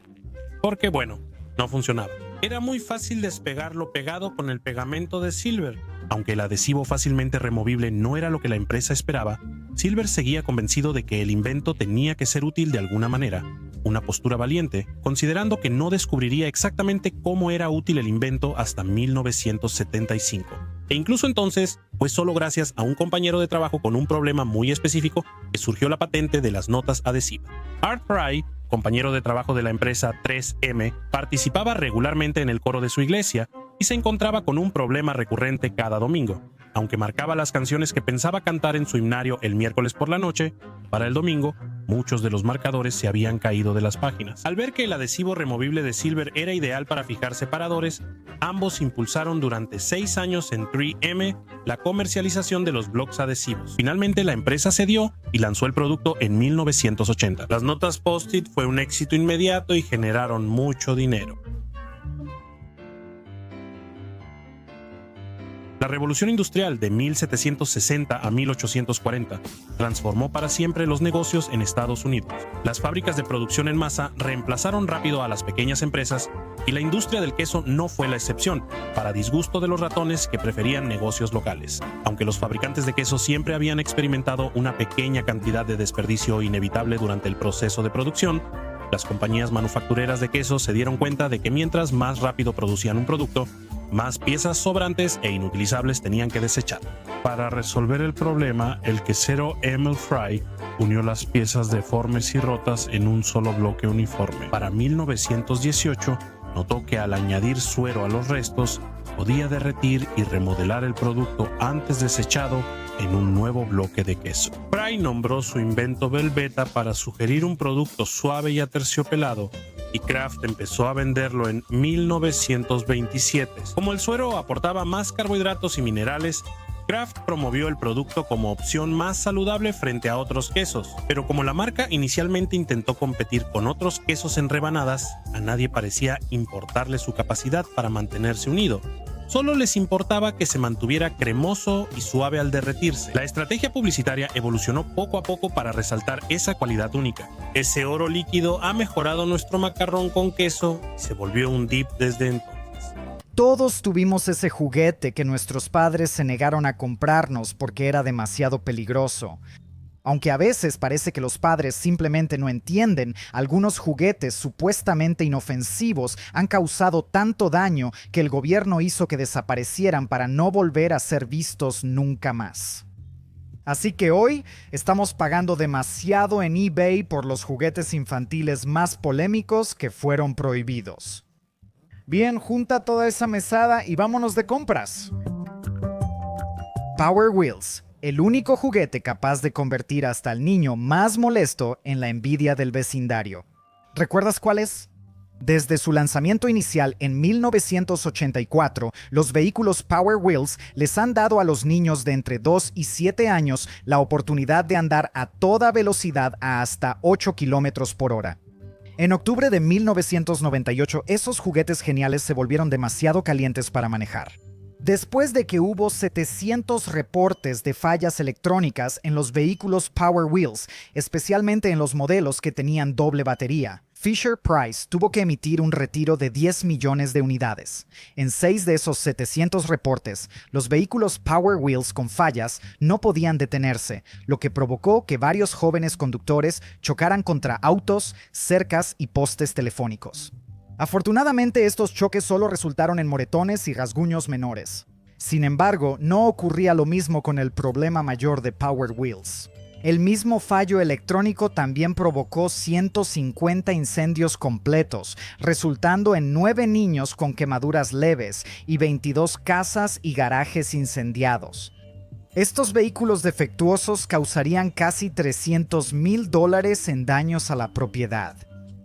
Porque, bueno, no funcionaba. Era muy fácil despegarlo pegado con el pegamento de Silver. Aunque el adhesivo fácilmente removible no era lo que la empresa esperaba, Silver seguía convencido de que el invento tenía que ser útil de alguna manera. Una postura valiente, considerando que no descubriría exactamente cómo era útil el invento hasta 1975. E incluso entonces, fue solo gracias a un compañero de trabajo con un problema muy específico que surgió la patente de las notas adhesivas. Art Fry, compañero de trabajo de la empresa 3M, participaba regularmente en el coro de su iglesia y se encontraba con un problema recurrente cada domingo. Aunque marcaba las canciones que pensaba cantar en su himnario el miércoles por la noche, para el domingo, muchos de los marcadores se habían caído de las páginas. Al ver que el adhesivo removible de Silver era ideal para fijar separadores, ambos impulsaron durante 6 años en 3M la comercialización de los blocs adhesivos. Finalmente la empresa cedió y lanzó el producto en 1980. Las notas Post-it fue un éxito inmediato y generaron mucho dinero. La revolución industrial de 1760 a 1840 transformó para siempre los negocios en Estados Unidos. Las fábricas de producción en masa reemplazaron rápido a las pequeñas empresas y la industria del queso no fue la excepción, para disgusto de los ratones que preferían negocios locales. Aunque los fabricantes de queso siempre habían experimentado una pequeña cantidad de desperdicio inevitable durante el proceso de producción, las compañías manufactureras de queso se dieron cuenta de que mientras más rápido producían un producto, más piezas sobrantes e inutilizables tenían que desechar. Para resolver el problema, el quesero Emil Fry unió las piezas deformes y rotas en un solo bloque uniforme. Para 1918, notó que al añadir suero a los restos, podía derretir y remodelar el producto antes desechado en un nuevo bloque de queso. Fry nombró su invento Velveta para sugerir un producto suave y aterciopelado, y Kraft empezó a venderlo en 1927. Como el suero aportaba más carbohidratos y minerales, Kraft promovió el producto como opción más saludable frente a otros quesos, pero como la marca inicialmente intentó competir con otros quesos en rebanadas, a nadie parecía importarle su capacidad para mantenerse unido. Solo les importaba que se mantuviera cremoso y suave al derretirse. La estrategia publicitaria evolucionó poco a poco para resaltar esa cualidad única. Ese oro líquido ha mejorado nuestro macarrón con queso y se volvió un dip desde entonces. Todos tuvimos ese juguete que nuestros padres se negaron a comprarnos porque era demasiado peligroso. Aunque a veces parece que los padres simplemente no entienden, algunos juguetes supuestamente inofensivos han causado tanto daño que el gobierno hizo que desaparecieran para no volver a ser vistos nunca más. Así que hoy estamos pagando demasiado en eBay por los juguetes infantiles más polémicos que fueron prohibidos. Bien, junta toda esa mesada y vámonos de compras. Power Wheels. El único juguete capaz de convertir hasta al niño más molesto en la envidia del vecindario. ¿Recuerdas cuál es? Desde su lanzamiento inicial en 1984, los vehículos Power Wheels les han dado a los niños de entre 2 y 7 años la oportunidad de andar a toda velocidad a hasta 8 kilómetros por hora. En octubre de 1998, esos juguetes geniales se volvieron demasiado calientes para manejar. Después de que hubo 700 reportes de fallas electrónicas en los vehículos Power Wheels, especialmente en los modelos que tenían doble batería, Fisher-Price tuvo que emitir un retiro de 10 millones de unidades. En 6 de esos 700 reportes, los vehículos Power Wheels con fallas no podían detenerse, lo que provocó que varios jóvenes conductores chocaran contra autos, cercas y postes telefónicos. Afortunadamente, estos choques solo resultaron en moretones y rasguños menores. Sin embargo, no ocurría lo mismo con el problema mayor de Power Wheels. El mismo fallo electrónico también provocó 150 incendios completos, resultando en 9 niños con quemaduras leves y 22 casas y garajes incendiados. Estos vehículos defectuosos causarían casi $300,000 en daños a la propiedad.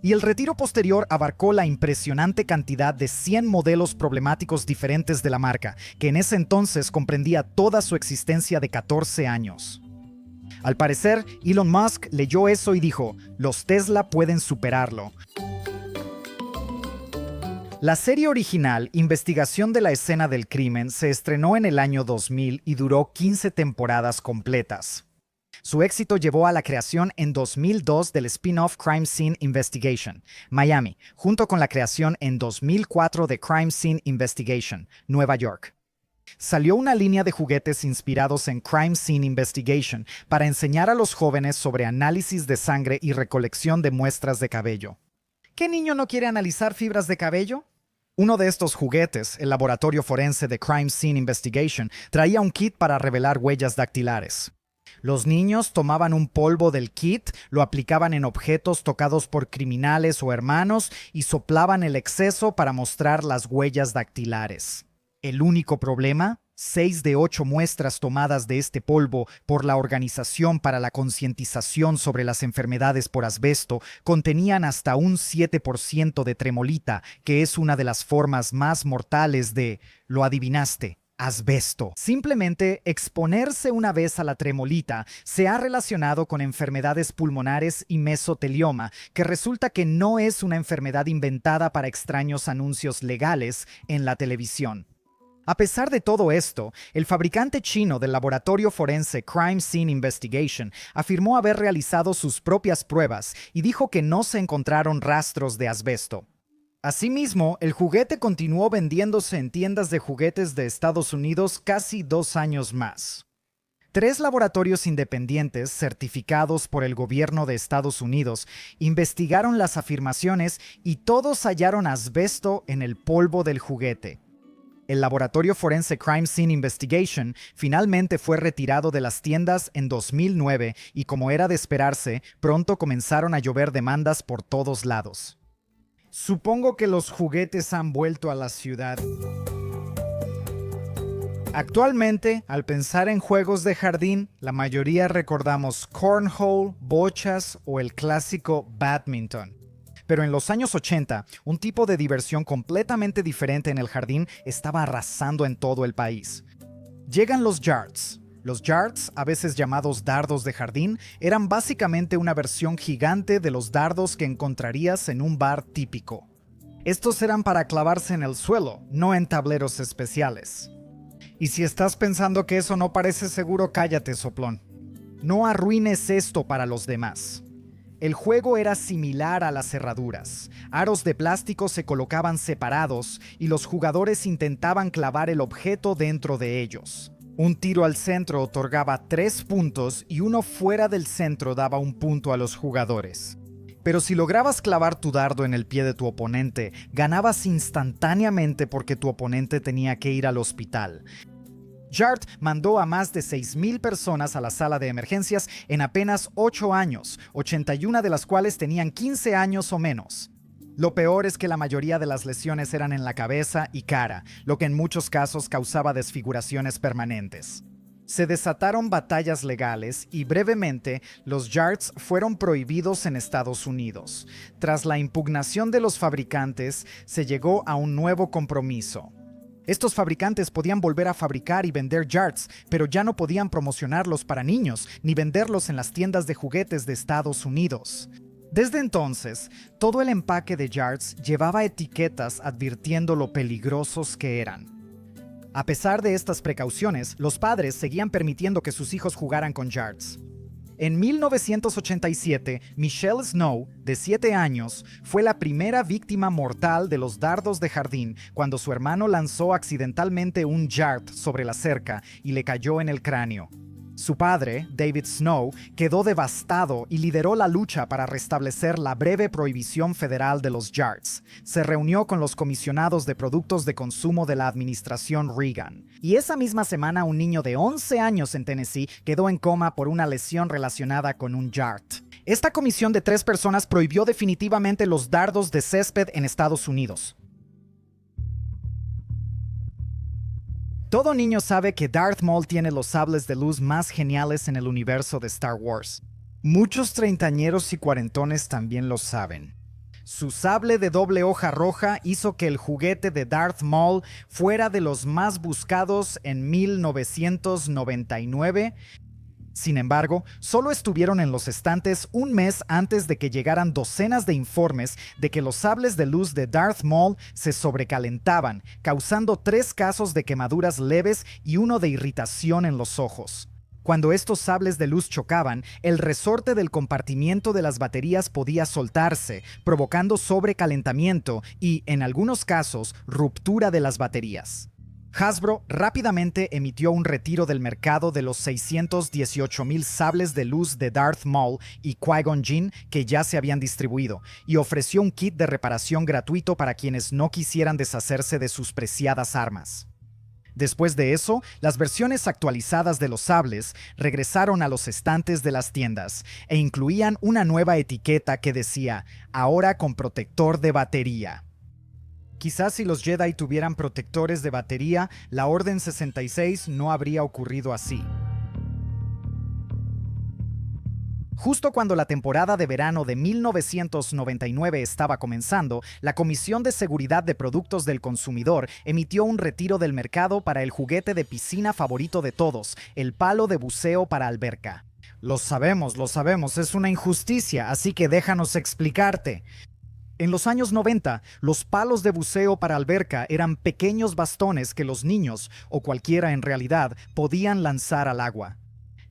Y el retiro posterior abarcó la impresionante cantidad de 100 modelos problemáticos diferentes de la marca, que en ese entonces comprendía toda su existencia de 14 años. Al parecer, Elon Musk leyó eso y dijo, los Tesla pueden superarlo. La serie original, Investigación de la escena del crimen, se estrenó en el año 2000 y duró 15 temporadas completas. Su éxito llevó a la creación en 2002 del spin-off Crime Scene Investigation, Miami, junto con la creación en 2004 de Crime Scene Investigation, Nueva York. Salió una línea de juguetes inspirados en Crime Scene Investigation para enseñar a los jóvenes sobre análisis de sangre y recolección de muestras de cabello. ¿Qué niño no quiere analizar fibras de cabello? Uno de estos juguetes, el laboratorio forense de Crime Scene Investigation, traía un kit para revelar huellas dactilares. Los niños tomaban un polvo del kit, lo aplicaban en objetos tocados por criminales o hermanos y soplaban el exceso para mostrar las huellas dactilares. El único problema: 6 de 8 muestras tomadas de este polvo por la Organización para la Concientización sobre las Enfermedades por Asbesto contenían hasta un 7% de tremolita, que es una de las formas más mortales de, lo adivinaste, asbesto. Simplemente exponerse una vez a la tremolita se ha relacionado con enfermedades pulmonares y mesotelioma, que resulta que no es una enfermedad inventada para extraños anuncios legales en la televisión. A pesar de todo esto, el fabricante chino del laboratorio forense Crime Scene Investigation afirmó haber realizado sus propias pruebas y dijo que no se encontraron rastros de asbesto. Asimismo, el juguete continuó vendiéndose en tiendas de juguetes de Estados Unidos casi 2 años más. 3 laboratorios independientes certificados por el gobierno de Estados Unidos investigaron las afirmaciones y todos hallaron asbesto en el polvo del juguete. El laboratorio forense Crime Scene Investigation finalmente fue retirado de las tiendas en 2009 y, como era de esperarse, pronto comenzaron a llover demandas por todos lados. Supongo que los juguetes han vuelto a la ciudad. Actualmente, al pensar en juegos de jardín, la mayoría recordamos cornhole, bochas o el clásico badminton. Pero en los años 80, un tipo de diversión completamente diferente en el jardín estaba arrasando en todo el país. Llegan los yards. Los yards, a veces llamados dardos de jardín, eran básicamente una versión gigante de los dardos que encontrarías en un bar típico. Estos eran para clavarse en el suelo, no en tableros especiales. Y si estás pensando que eso no parece seguro, cállate, soplón. No arruines esto para los demás. El juego era similar a las cerraduras. Aros de plástico se colocaban separados y los jugadores intentaban clavar el objeto dentro de ellos. Un tiro al centro otorgaba 3 puntos y uno fuera del centro daba 1 punto a los jugadores. Pero si lograbas clavar tu dardo en el pie de tu oponente, ganabas instantáneamente porque tu oponente tenía que ir al hospital. Yard mandó a más de 6,000 personas a la sala de emergencias en apenas 8 años, 81 de las cuales tenían 15 años o menos. Lo peor es que la mayoría de las lesiones eran en la cabeza y cara, lo que en muchos casos causaba desfiguraciones permanentes. Se desataron batallas legales y brevemente los yards fueron prohibidos en Estados Unidos. Tras la impugnación de los fabricantes, se llegó a un nuevo compromiso. Estos fabricantes podían volver a fabricar y vender yards, pero ya no podían promocionarlos para niños ni venderlos en las tiendas de juguetes de Estados Unidos. Desde entonces, todo el empaque de yards llevaba etiquetas advirtiendo lo peligrosos que eran. A pesar de estas precauciones, los padres seguían permitiendo que sus hijos jugaran con yards. En 1987, Michelle Snow, de 7 años, fue la primera víctima mortal de los dardos de jardín cuando su hermano lanzó accidentalmente un yard sobre la cerca y le cayó en el cráneo. Su padre, David Snow, quedó devastado y lideró la lucha para restablecer la breve prohibición federal de los yards. Se reunió con los comisionados de productos de consumo de la administración Reagan. Y esa misma semana un niño de 11 años en Tennessee quedó en coma por una lesión relacionada con un yard. Esta comisión de 3 personas prohibió definitivamente los dardos de césped en Estados Unidos. Todo niño sabe que Darth Maul tiene los sables de luz más geniales en el universo de Star Wars. Muchos treintañeros y cuarentones también lo saben. Su sable de doble hoja roja hizo que el juguete de Darth Maul fuera de los más buscados en 1999. Sin embargo, solo estuvieron en los estantes un mes antes de que llegaran docenas de informes de que los sables de luz de Darth Maul se sobrecalentaban, causando 3 casos de quemaduras leves y uno de irritación en los ojos. Cuando estos sables de luz chocaban, el resorte del compartimiento de las baterías podía soltarse, provocando sobrecalentamiento y, en algunos casos, ruptura de las baterías. Hasbro rápidamente emitió un retiro del mercado de los 618,000 sables de luz de Darth Maul y Qui-Gon Jinn que ya se habían distribuido, y ofreció un kit de reparación gratuito para quienes no quisieran deshacerse de sus preciadas armas. Después de eso, las versiones actualizadas de los sables regresaron a los estantes de las tiendas e incluían una nueva etiqueta que decía "Ahora con protector de batería". Quizás si los Jedi tuvieran protectores de batería, la Orden 66 no habría ocurrido así. Justo cuando la temporada de verano de 1999 estaba comenzando, la Comisión de Seguridad de Productos del Consumidor emitió un retiro del mercado para el juguete de piscina favorito de todos, el palo de buceo para alberca. Lo sabemos, es una injusticia, así que déjanos explicarte. En los años 90, los palos de buceo para alberca eran pequeños bastones que los niños, o cualquiera en realidad, podían lanzar al agua.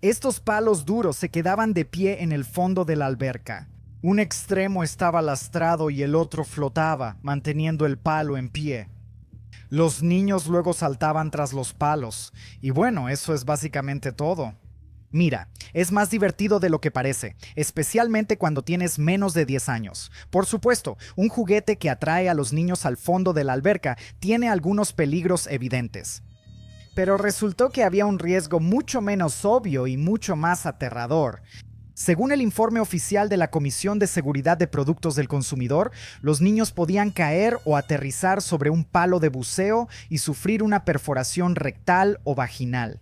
Estos palos duros se quedaban de pie en el fondo de la alberca. Un extremo estaba lastrado y el otro flotaba, manteniendo el palo en pie. Los niños luego saltaban tras los palos. Y bueno, eso es básicamente todo. Mira, es más divertido de lo que parece, especialmente cuando tienes menos de 10 años. Por supuesto, un juguete que atrae a los niños al fondo de la alberca tiene algunos peligros evidentes. Pero resultó que había un riesgo mucho menos obvio y mucho más aterrador. Según el informe oficial de la Comisión de Seguridad de Productos del Consumidor, los niños podían caer o aterrizar sobre un palo de buceo y sufrir una perforación rectal o vaginal.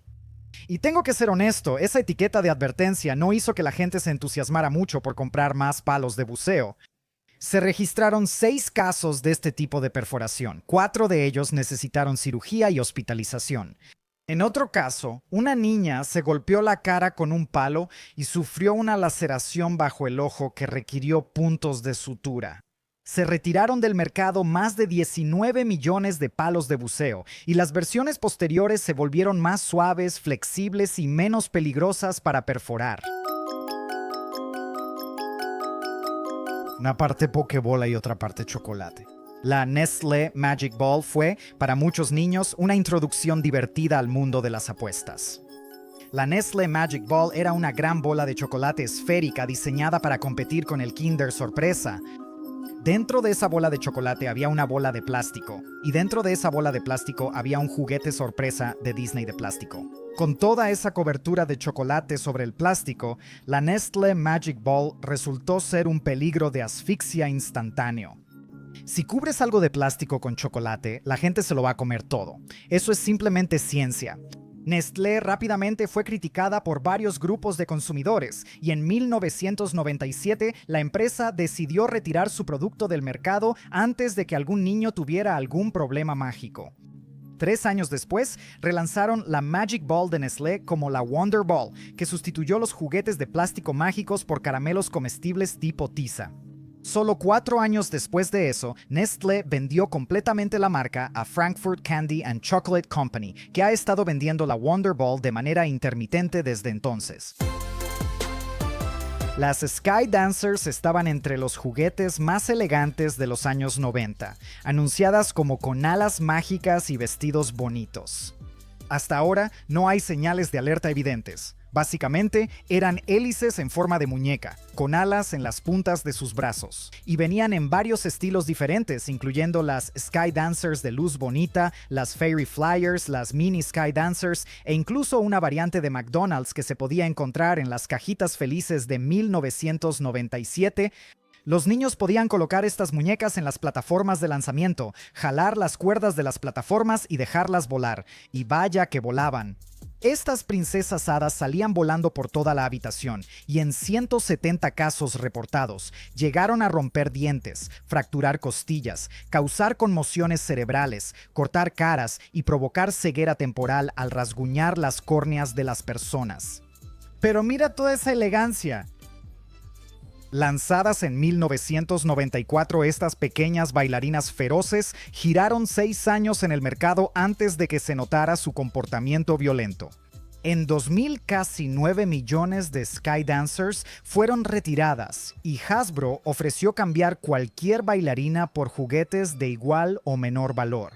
Y tengo que ser honesto, esa etiqueta de advertencia no hizo que la gente se entusiasmara mucho por comprar más palos de buceo. Se registraron 6 casos de este tipo de perforación. 4 de ellos necesitaron cirugía y hospitalización. En otro caso, una niña se golpeó la cara con un palo y sufrió una laceración bajo el ojo que requirió puntos de sutura. Se retiraron del mercado más de 19 millones de palos de buceo y las versiones posteriores se volvieron más suaves, flexibles y menos peligrosas para perforar. Una parte pokebola y otra parte chocolate. La Nestlé Magic Ball fue, para muchos niños, una introducción divertida al mundo de las apuestas. La Nestlé Magic Ball era una gran bola de chocolate esférica diseñada para competir con el Kinder Sorpresa. Dentro de esa bola de chocolate había una bola de plástico, y dentro de esa bola de plástico había un juguete sorpresa de Disney de plástico. Con toda esa cobertura de chocolate sobre el plástico, la Nestlé Magic Ball resultó ser un peligro de asfixia instantáneo. Si cubres algo de plástico con chocolate, la gente se lo va a comer todo. Eso es simplemente ciencia. Nestlé rápidamente fue criticada por varios grupos de consumidores y en 1997 la empresa decidió retirar su producto del mercado antes de que algún niño tuviera algún problema mágico. 3 años después, relanzaron la Magic Ball de Nestlé como la Wonder Ball, que sustituyó los juguetes de plástico mágicos por caramelos comestibles tipo tiza. Solo 4 años después de eso, Nestlé vendió completamente la marca a Frankfurt Candy and Chocolate Company, que ha estado vendiendo la Wonder Ball de manera intermitente desde entonces. Las Sky Dancers estaban entre los juguetes más elegantes de los años 90, anunciadas como con alas mágicas y vestidos bonitos. Hasta ahora no hay señales de alerta evidentes. Básicamente, eran hélices en forma de muñeca, con alas en las puntas de sus brazos. Y venían en varios estilos diferentes, incluyendo las Sky Dancers de luz bonita, las Fairy Flyers, las Mini Sky Dancers e incluso una variante de McDonald's que se podía encontrar en las cajitas felices de 1997. Los niños podían colocar estas muñecas en las plataformas de lanzamiento, jalar las cuerdas de las plataformas y dejarlas volar. Y vaya que volaban. Estas princesas hadas salían volando por toda la habitación y en 170 casos reportados llegaron a romper dientes, fracturar costillas, causar conmociones cerebrales, cortar caras y provocar ceguera temporal al rasguñar las córneas de las personas. Pero mira toda esa elegancia. Lanzadas en 1994, estas pequeñas bailarinas feroces giraron 6 años en el mercado antes de que se notara su comportamiento violento. En 2000, casi 9 millones de Sky Dancers fueron retiradas y Hasbro ofreció cambiar cualquier bailarina por juguetes de igual o menor valor.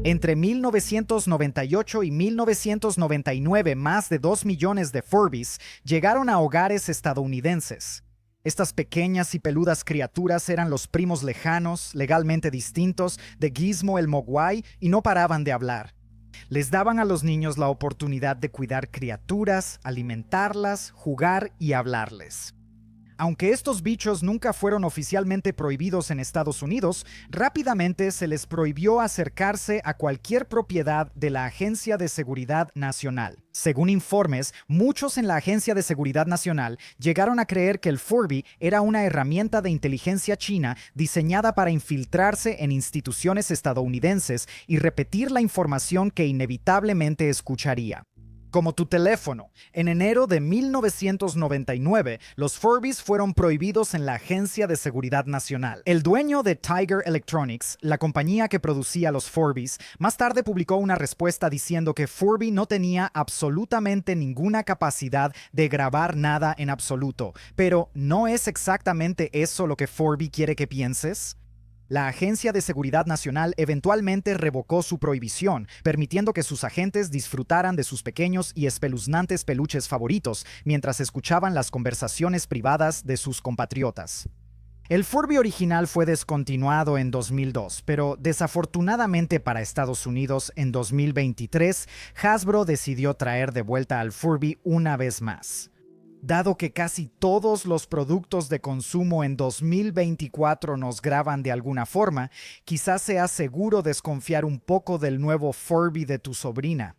Entre 1998 y 1999, más de 2 millones de Furbies llegaron a hogares estadounidenses. Estas pequeñas y peludas criaturas eran los primos lejanos, legalmente distintos, de Gizmo el Mogwai y no paraban de hablar. Les daban a los niños la oportunidad de cuidar criaturas, alimentarlas, jugar y hablarles. Aunque estos bichos nunca fueron oficialmente prohibidos en Estados Unidos, rápidamente se les prohibió acercarse a cualquier propiedad de la Agencia de Seguridad Nacional. Según informes, muchos en la Agencia de Seguridad Nacional llegaron a creer que el Furby era una herramienta de inteligencia china diseñada para infiltrarse en instituciones estadounidenses y repetir la información que inevitablemente escucharía. Como tu teléfono. En enero de 1999, los Furbies fueron prohibidos en la Agencia de Seguridad Nacional. El dueño de Tiger Electronics, la compañía que producía los Furbies, más tarde publicó una respuesta diciendo que Furby no tenía absolutamente ninguna capacidad de grabar nada en absoluto. Pero, ¿no es exactamente eso lo que Furby quiere que pienses? La Agencia de Seguridad Nacional eventualmente revocó su prohibición, permitiendo que sus agentes disfrutaran de sus pequeños y espeluznantes peluches favoritos mientras escuchaban las conversaciones privadas de sus compatriotas. El Furby original fue descontinuado en 2002, pero desafortunadamente para Estados Unidos, en 2023, Hasbro decidió traer de vuelta al Furby una vez más. Dado que casi todos los productos de consumo en 2024 nos graban de alguna forma, quizás sea seguro desconfiar un poco del nuevo Furby de tu sobrina.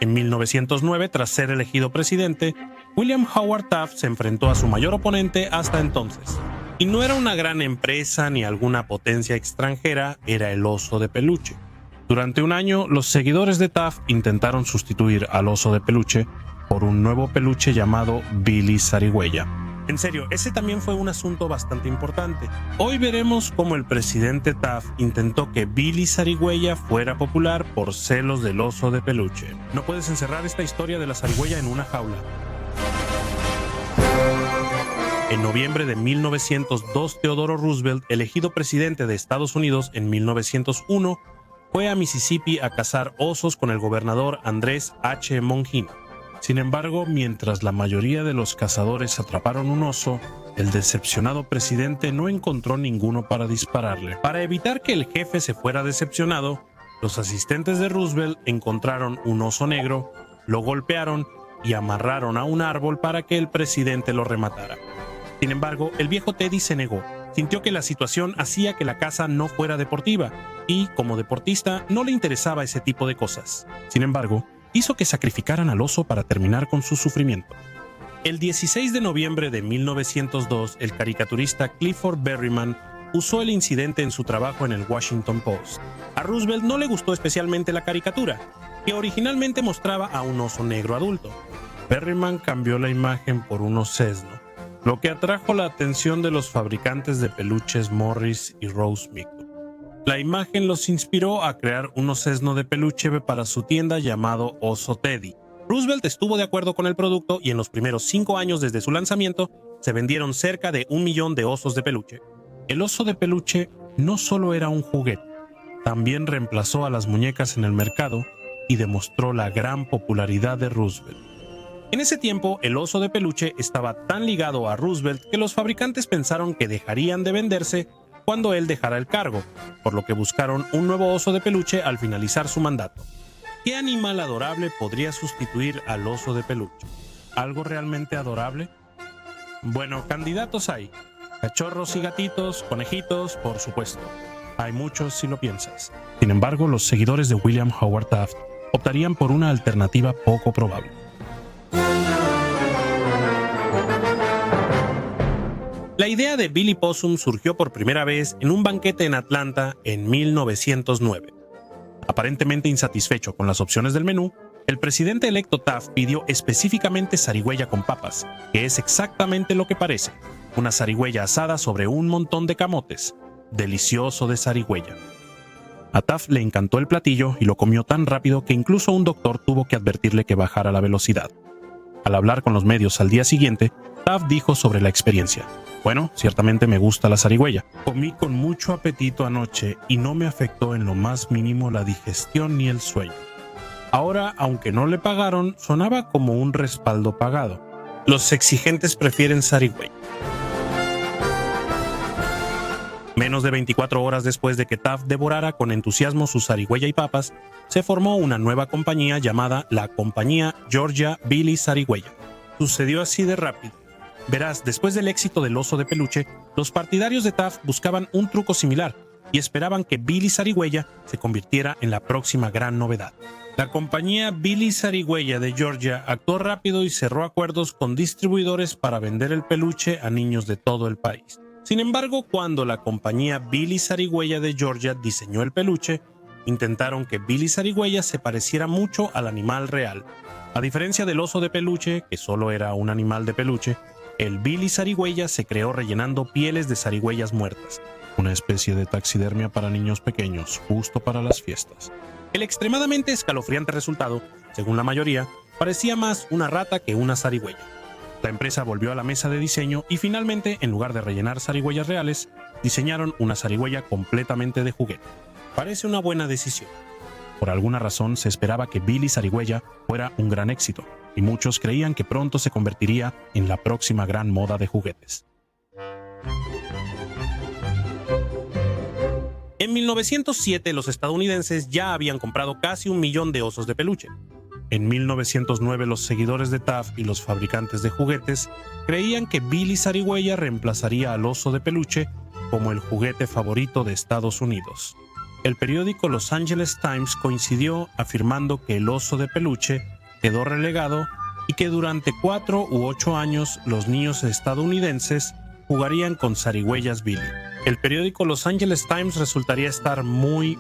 En 1909, tras ser elegido presidente, William Howard Taft se enfrentó a su mayor oponente hasta entonces. Y no era una gran empresa ni alguna potencia extranjera, era el oso de peluche. Durante un año, los seguidores de Taft intentaron sustituir al oso de peluche por un nuevo peluche llamado Billy Zarigüeya. En serio, ese también fue un asunto bastante importante. Hoy veremos cómo el presidente Taft intentó que Billy Zarigüeya fuera popular por celos del oso de peluche. No puedes encerrar esta historia de la zarigüeya en una jaula. En noviembre de 1902, Theodore Roosevelt, elegido presidente de Estados Unidos en 1901, fue a Mississippi a cazar osos con el gobernador Andrés H. Mongino. Sin embargo, mientras la mayoría de los cazadores atraparon un oso, el decepcionado presidente no encontró ninguno para dispararle. Para evitar que el jefe se fuera decepcionado, los asistentes de Roosevelt encontraron un oso negro, lo golpearon y amarraron a un árbol para que el presidente lo rematara. Sin embargo, el viejo Teddy se negó. Sintió que la situación hacía que la caza no fuera deportiva y, como deportista, no le interesaba ese tipo de cosas. Sin embargo, hizo que sacrificaran al oso para terminar con su sufrimiento. El 16 de noviembre de 1902, el caricaturista Clifford Berryman usó el incidente en su trabajo en el Washington Post. A Roosevelt no le gustó especialmente la caricatura, que originalmente mostraba a un oso negro adulto. Berryman cambió la imagen por un osesno, lo que atrajo la atención de los fabricantes de peluches Morris y Rose Micro. La imagen los inspiró a crear un osesno de peluche para su tienda llamado Oso Teddy. Roosevelt estuvo de acuerdo con el producto y en los primeros 5 años desde su lanzamiento se vendieron cerca de 1 millón de osos de peluche. El oso de peluche no solo era un juguete, también reemplazó a las muñecas en el mercado y demostró la gran popularidad de Roosevelt. En ese tiempo, el oso de peluche estaba tan ligado a Roosevelt que los fabricantes pensaron que dejarían de venderse cuando él dejara el cargo, por lo que buscaron un nuevo oso de peluche al finalizar su mandato. ¿Qué animal adorable podría sustituir al oso de peluche? ¿Algo realmente adorable? Bueno, candidatos hay. Cachorros y gatitos, conejitos, por supuesto. Hay muchos si lo piensas. Sin embargo, los seguidores de William Howard Taft optarían por una alternativa poco probable. La idea de Billy Possum surgió por primera vez en un banquete en Atlanta en 1909. Aparentemente insatisfecho con las opciones del menú, El presidente electo Taft pidió específicamente zarigüeya con papas, que es exactamente lo que parece, una zarigüeya asada sobre un montón de camotes. Delicioso de zarigüeya. A Taft le encantó el platillo y lo comió tan rápido que incluso un doctor tuvo que advertirle que bajara la velocidad. Al hablar con los medios al día siguiente, Taft dijo sobre la experiencia: bueno, ciertamente me gusta la zarigüeya. Comí con mucho apetito anoche y no me afectó en lo más mínimo la digestión ni el sueño. Ahora, aunque no le pagaron, sonaba como un respaldo pagado. Los exigentes prefieren zarigüeya. Menos de 24 horas después de que Taft devorara con entusiasmo su zarigüeya y papas, se formó una nueva compañía llamada la Compañía Georgia Billy Zarigüeya. Sucedió así de rápido. Verás, después del éxito del oso de peluche, los partidarios de Taft buscaban un truco similar y esperaban que Billy Zarigüeya se convirtiera en la próxima gran novedad. La compañía Billy Zarigüeya de Georgia actuó rápido y cerró acuerdos con distribuidores para vender el peluche a niños de todo el país. Sin embargo, cuando la compañía Billy Zarigüeya de Georgia diseñó el peluche, intentaron que Billy Zarigüeya se pareciera mucho al animal real. A diferencia del oso de peluche, que solo era un animal de peluche, el Billy Zarigüeya se creó rellenando pieles de zarigüeyas muertas, una especie de taxidermia para niños pequeños, justo para las fiestas. El extremadamente escalofriante resultado, según la mayoría, parecía más una rata que una zarigüeya. La empresa volvió a la mesa de diseño y finalmente, en lugar de rellenar zarigüeyas reales, diseñaron una zarigüeya completamente de juguete. Parece una buena decisión. Por alguna razón se esperaba que Billy Zarigüeya fuera un gran éxito, y muchos creían que pronto se convertiría en la próxima gran moda de juguetes. En 1907 los estadounidenses ya habían comprado casi 1 millón de osos de peluche. En 1909 los seguidores de Taft y los fabricantes de juguetes creían que Billy Zarigüeya reemplazaría al oso de peluche como el juguete favorito de Estados Unidos. El periódico Los Angeles Times coincidió afirmando que el oso de peluche quedó relegado y que durante 4 u 8 años los niños estadounidenses jugarían con zarigüeyas Billy. El periódico Los Angeles Times resultaría estar muy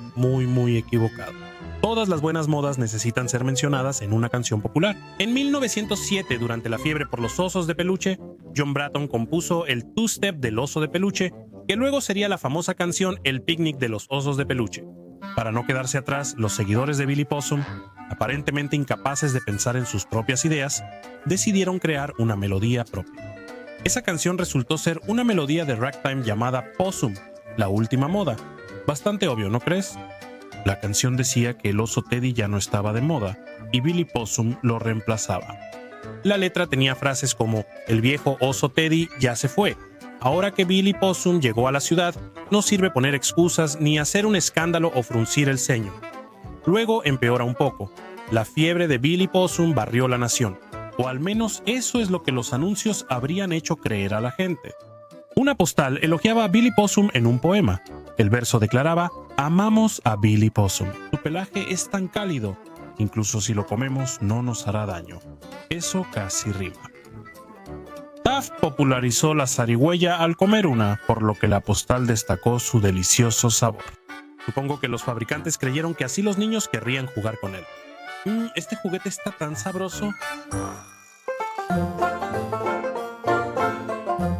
equivocado. Todas las buenas modas necesitan ser mencionadas en una canción popular. En 1907, durante la fiebre por los osos de peluche, John Bratton compuso el two-step del oso de peluche, que luego sería la famosa canción El picnic de los osos de peluche. Para no quedarse atrás, los seguidores de Billy Possum, aparentemente incapaces de pensar en sus propias ideas, decidieron crear una melodía propia. Esa canción resultó ser una melodía de ragtime llamada Possum, la última moda. Bastante obvio, ¿no crees? La canción decía que el oso Teddy ya no estaba de moda y Billy Possum lo reemplazaba. La letra tenía frases como: el viejo oso Teddy ya se fue. Ahora que Billy Possum llegó a la ciudad, no sirve poner excusas ni hacer un escándalo o fruncir el ceño. Luego empeora un poco. La fiebre de Billy Possum barrió la nación. O al menos eso es lo que los anuncios habrían hecho creer a la gente. Una postal elogiaba a Billy Possum en un poema. El verso declaraba: amamos a Billy Possum. Su pelaje es tan cálido, incluso si lo comemos no nos hará daño. Eso casi rima. Taft popularizó la zarigüeya al comer una, por lo que la postal destacó su delicioso sabor. Supongo que los fabricantes creyeron que así los niños querrían jugar con él. Este juguete está tan sabroso.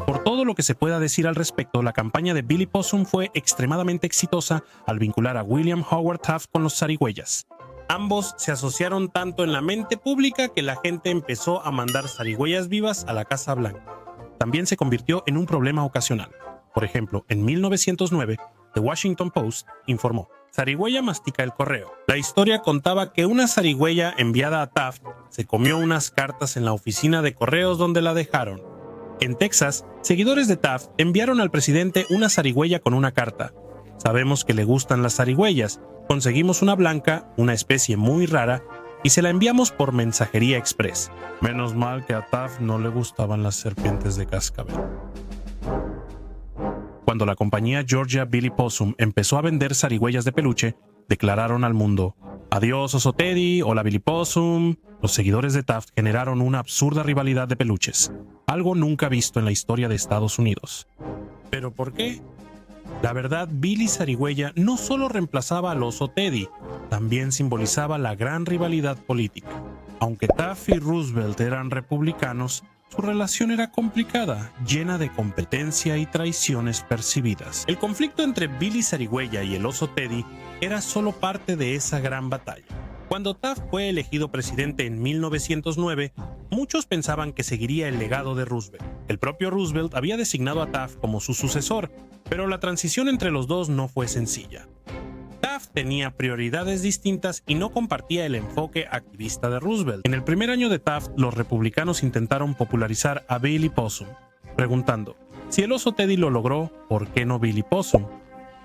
Por todo lo que se pueda decir al respecto, la campaña de Billy Possum fue extremadamente exitosa al vincular a William Howard Taft con los zarigüeyas. Ambos se asociaron tanto en la mente pública que la gente empezó a mandar zarigüeyas vivas a la Casa Blanca. También se convirtió en un problema ocasional. Por ejemplo, en 1909, The Washington Post informó: zarigüeya mastica el correo. La historia contaba que una zarigüeya enviada a Taft se comió unas cartas en la oficina de correos donde la dejaron. En Texas, seguidores de Taft enviaron al presidente una zarigüeya con una carta. Sabemos que le gustan las zarigüeyas. Conseguimos una blanca, una especie muy rara, y se la enviamos por mensajería express. Menos mal que a Taft no le gustaban las serpientes de cascabel. Cuando la compañía Georgia Billy Possum empezó a vender zarigüeyas de peluche, declararon al mundo: adiós oso Teddy, hola Billy Possum. Los seguidores de Taft generaron una absurda rivalidad de peluches, algo nunca visto en la historia de Estados Unidos. ¿Pero por qué? La verdad, Billy Zarigüeya no solo reemplazaba al oso Teddy, también simbolizaba la gran rivalidad política. Aunque Taft y Roosevelt eran republicanos, su relación era complicada, llena de competencia y traiciones percibidas. El conflicto entre Billy Zarigüeya y el oso Teddy era solo parte de esa gran batalla. Cuando Taft fue elegido presidente en 1909, muchos pensaban que seguiría el legado de Roosevelt. El propio Roosevelt había designado a Taft como su sucesor, pero la transición entre los dos no fue sencilla. Taft tenía prioridades distintas y no compartía el enfoque activista de Roosevelt. En el primer año de Taft, los republicanos intentaron popularizar a Billy Possum, preguntando, si el oso Teddy lo logró, ¿por qué no Billy Possum?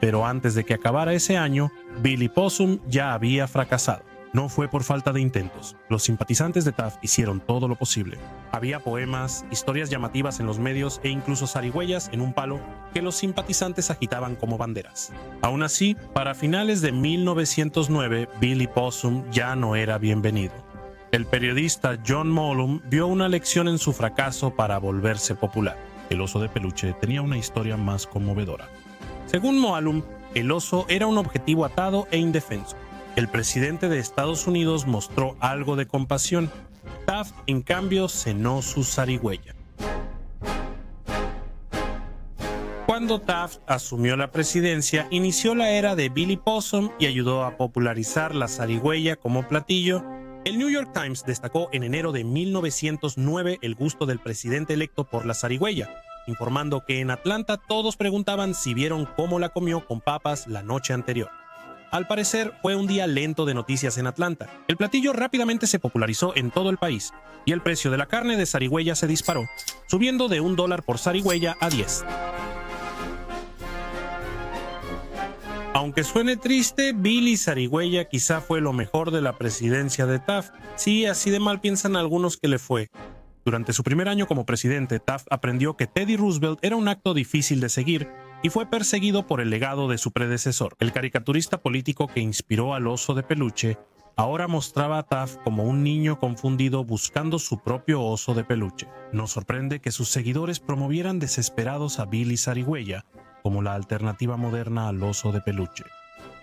Pero antes de que acabara ese año, Billy Possum ya había fracasado. No fue por falta de intentos. Los simpatizantes de Taft hicieron todo lo posible. Había poemas, historias llamativas en los medios e incluso zarigüeyas en un palo que los simpatizantes agitaban como banderas. Aún así, para finales de 1909, Billy Possum ya no era bienvenido. El periodista John Mollum vio una lección en su fracaso para volverse popular. El oso de peluche tenía una historia más conmovedora. Según Mollum, el oso era un objetivo atado e indefenso. El presidente de Estados Unidos mostró algo de compasión. Taft, en cambio, cenó su zarigüeya. Cuando Taft asumió la presidencia, inició la era de Billy Possum y ayudó a popularizar la zarigüeya como platillo. El New York Times destacó en enero de 1909 el gusto del presidente electo por la zarigüeya, informando que en Atlanta todos preguntaban si vieron cómo la comió con papas la noche anterior. Al parecer, fue un día lento de noticias en Atlanta. El platillo rápidamente se popularizó en todo el país y el precio de la carne de zarigüeya se disparó, subiendo de $1 por zarigüeya a 10. Aunque suene triste, Billy Zarigüeya quizá fue lo mejor de la presidencia de Taft. Sí, así de mal piensan algunos que le fue. Durante su primer año como presidente, Taft aprendió que Teddy Roosevelt era un acto difícil de seguir y fue perseguido por el legado de su predecesor. El caricaturista político que inspiró al oso de peluche ahora mostraba a Taft como un niño confundido buscando su propio oso de peluche. Nos sorprende que sus seguidores promovieran desesperados a Billy Zarigüeya como la alternativa moderna al oso de peluche.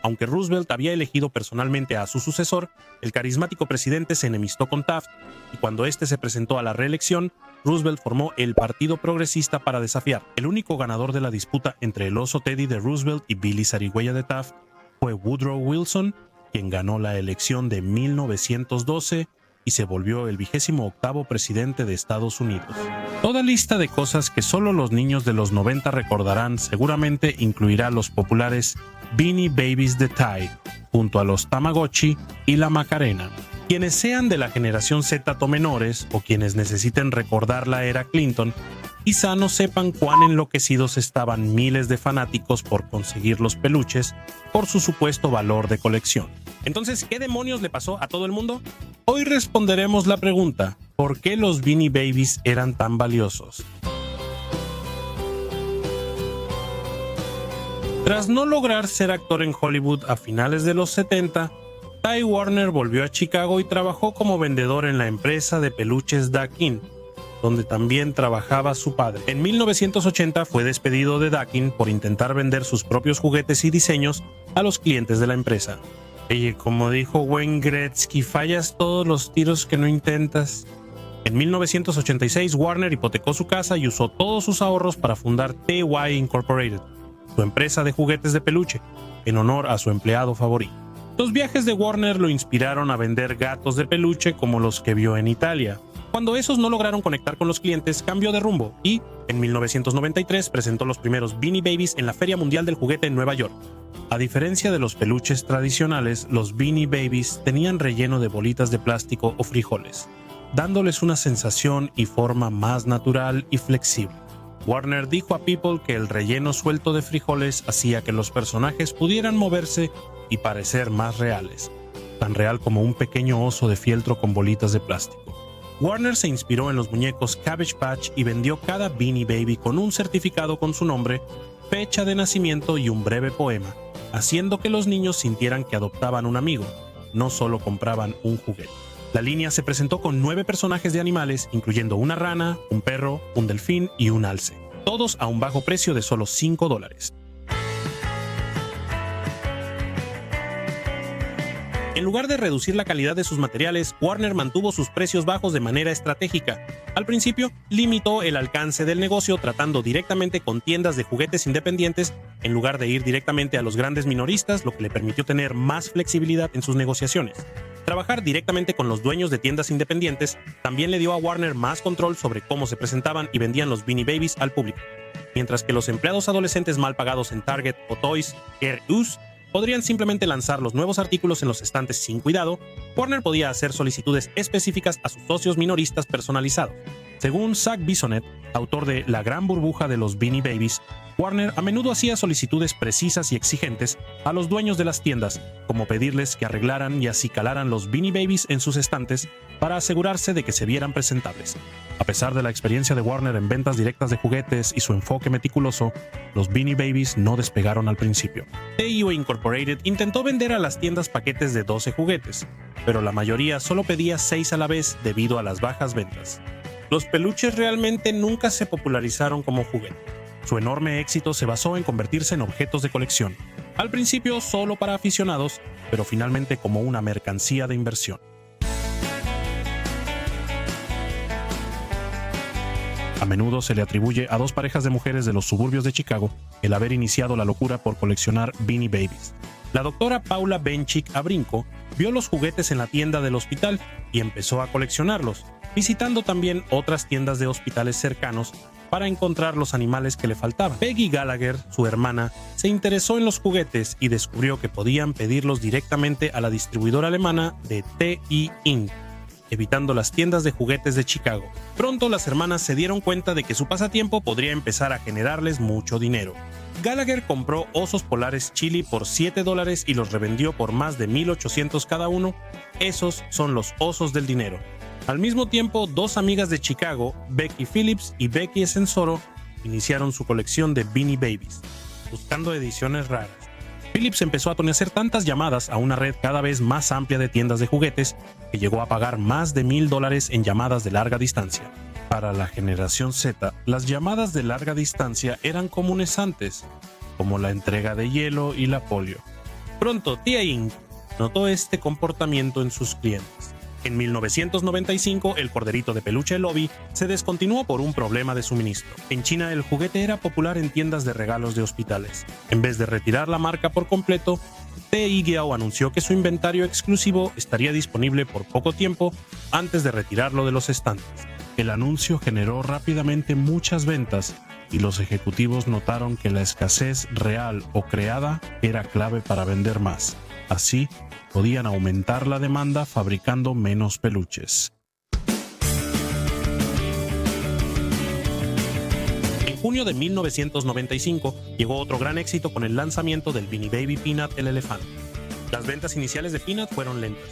Aunque Roosevelt había elegido personalmente a su sucesor, el carismático presidente se enemistó con Taft y cuando éste se presentó a la reelección, Roosevelt formó el Partido Progresista para desafiar. El único ganador de la disputa entre el oso Teddy de Roosevelt y Billy Zarigüeya de Taft fue Woodrow Wilson, quien ganó la elección de 1912 y se volvió el 28º presidente de Estados Unidos. Toda lista de cosas que solo los niños de los 90 recordarán seguramente incluirá los populares Beanie Babies de Tide, junto a los Tamagotchi y la Macarena. Quienes sean de la generación Z o menores, o quienes necesiten recordar la era Clinton, quizá no sepan cuán enloquecidos estaban miles de fanáticos por conseguir los peluches por su supuesto valor de colección. Entonces, ¿qué demonios le pasó a todo el mundo? Hoy responderemos la pregunta, ¿por qué los Beanie Babies eran tan valiosos? Tras no lograr ser actor en Hollywood a finales de los 70, Ty Warner volvió a Chicago y trabajó como vendedor en la empresa de peluches Dakin, donde también trabajaba su padre. En 1980 fue despedido de Dakin por intentar vender sus propios juguetes y diseños a los clientes de la empresa. Oye, como dijo Wayne Gretzky, fallas todos los tiros que no intentas. En 1986, Warner hipotecó su casa y usó todos sus ahorros para fundar TY Incorporated, su empresa de juguetes de peluche, en honor a su empleado favorito. Los viajes de Warner lo inspiraron a vender gatos de peluche como los que vio en Italia. Cuando esos no lograron conectar con los clientes, cambió de rumbo y, en 1993, presentó los primeros Beanie Babies en la Feria Mundial del Juguete en Nueva York. A diferencia de los peluches tradicionales, los Beanie Babies tenían relleno de bolitas de plástico o frijoles, dándoles una sensación y forma más natural y flexible. Warner dijo a People que el relleno suelto de frijoles hacía que los personajes pudieran moverse y parecer más reales, tan real como un pequeño oso de fieltro con bolitas de plástico. Warner se inspiró en los muñecos Cabbage Patch y vendió cada Beanie Baby con un certificado con su nombre, fecha de nacimiento y un breve poema, haciendo que los niños sintieran que adoptaban un amigo, no solo compraban un juguete. La línea se presentó con 9 personajes de animales, incluyendo una rana, un perro, un delfín y un alce, todos a un bajo precio de solo $5. En lugar de reducir la calidad de sus materiales, Warner mantuvo sus precios bajos de manera estratégica. Al principio, limitó el alcance del negocio tratando directamente con tiendas de juguetes independientes en lugar de ir directamente a los grandes minoristas, lo que le permitió tener más flexibilidad en sus negociaciones. Trabajar directamente con los dueños de tiendas independientes también le dio a Warner más control sobre cómo se presentaban y vendían los Beanie Babies al público. Mientras que los empleados adolescentes mal pagados en Target o Toys R Us podrían simplemente lanzar los nuevos artículos en los estantes sin cuidado, Warner podía hacer solicitudes específicas a sus socios minoristas personalizados. Según Zach Bisonet, autor de La gran burbuja de los Beanie Babies, Warner a menudo hacía solicitudes precisas y exigentes a los dueños de las tiendas, como pedirles que arreglaran y acicalaran los Beanie Babies en sus estantes para asegurarse de que se vieran presentables. A pesar de la experiencia de Warner en ventas directas de juguetes y su enfoque meticuloso, los Beanie Babies no despegaron al principio. TIO Incorporated intentó vender a las tiendas paquetes de 12 juguetes, pero la mayoría solo pedía 6 a la vez debido a las bajas ventas. Los peluches realmente nunca se popularizaron como juguete. Su enorme éxito se basó en convertirse en objetos de colección, al principio solo para aficionados, pero finalmente como una mercancía de inversión. A menudo se le atribuye a dos parejas de mujeres de los suburbios de Chicago el haber iniciado la locura por coleccionar Beanie Babies. La doctora Paula Benchick Abrinko vio los juguetes en la tienda del hospital y empezó a coleccionarlos, visitando también otras tiendas de hospitales cercanos para encontrar los animales que le faltaban. Peggy Gallagher, su hermana, se interesó en los juguetes y descubrió que podían pedirlos directamente a la distribuidora alemana de TI Inc., evitando las tiendas de juguetes de Chicago. Pronto las hermanas se dieron cuenta de que su pasatiempo podría empezar a generarles mucho dinero. Gallagher compró osos polares Chili por $7 y los revendió por más de $1,800 cada uno. Esos son los osos del dinero. Al mismo tiempo, dos amigas de Chicago, Becky Phillips y Becky Esensoro, iniciaron su colección de Beanie Babies, buscando ediciones raras. Phillips empezó a hacer tantas llamadas a una red cada vez más amplia de tiendas de juguetes que llegó a pagar más de $1,000 en llamadas de larga distancia. Para la generación Z, las llamadas de larga distancia eran comunes antes, como la entrega de hielo y la polio. Pronto, TI Inc. notó este comportamiento en sus clientes. En 1995, el corderito de peluche Lobby se descontinuó por un problema de suministro. En China, el juguete era popular en tiendas de regalos de hospitales. En vez de retirar la marca por completo, TI Geao anunció que su inventario exclusivo estaría disponible por poco tiempo antes de retirarlo de los estantes. El anuncio generó rápidamente muchas ventas y los ejecutivos notaron que la escasez real o creada era clave para vender más. Así, podían aumentar la demanda fabricando menos peluches. En junio de 1995 llegó otro gran éxito con el lanzamiento del Beanie Baby Peanut el elefante. Las ventas iniciales de Peanut fueron lentas.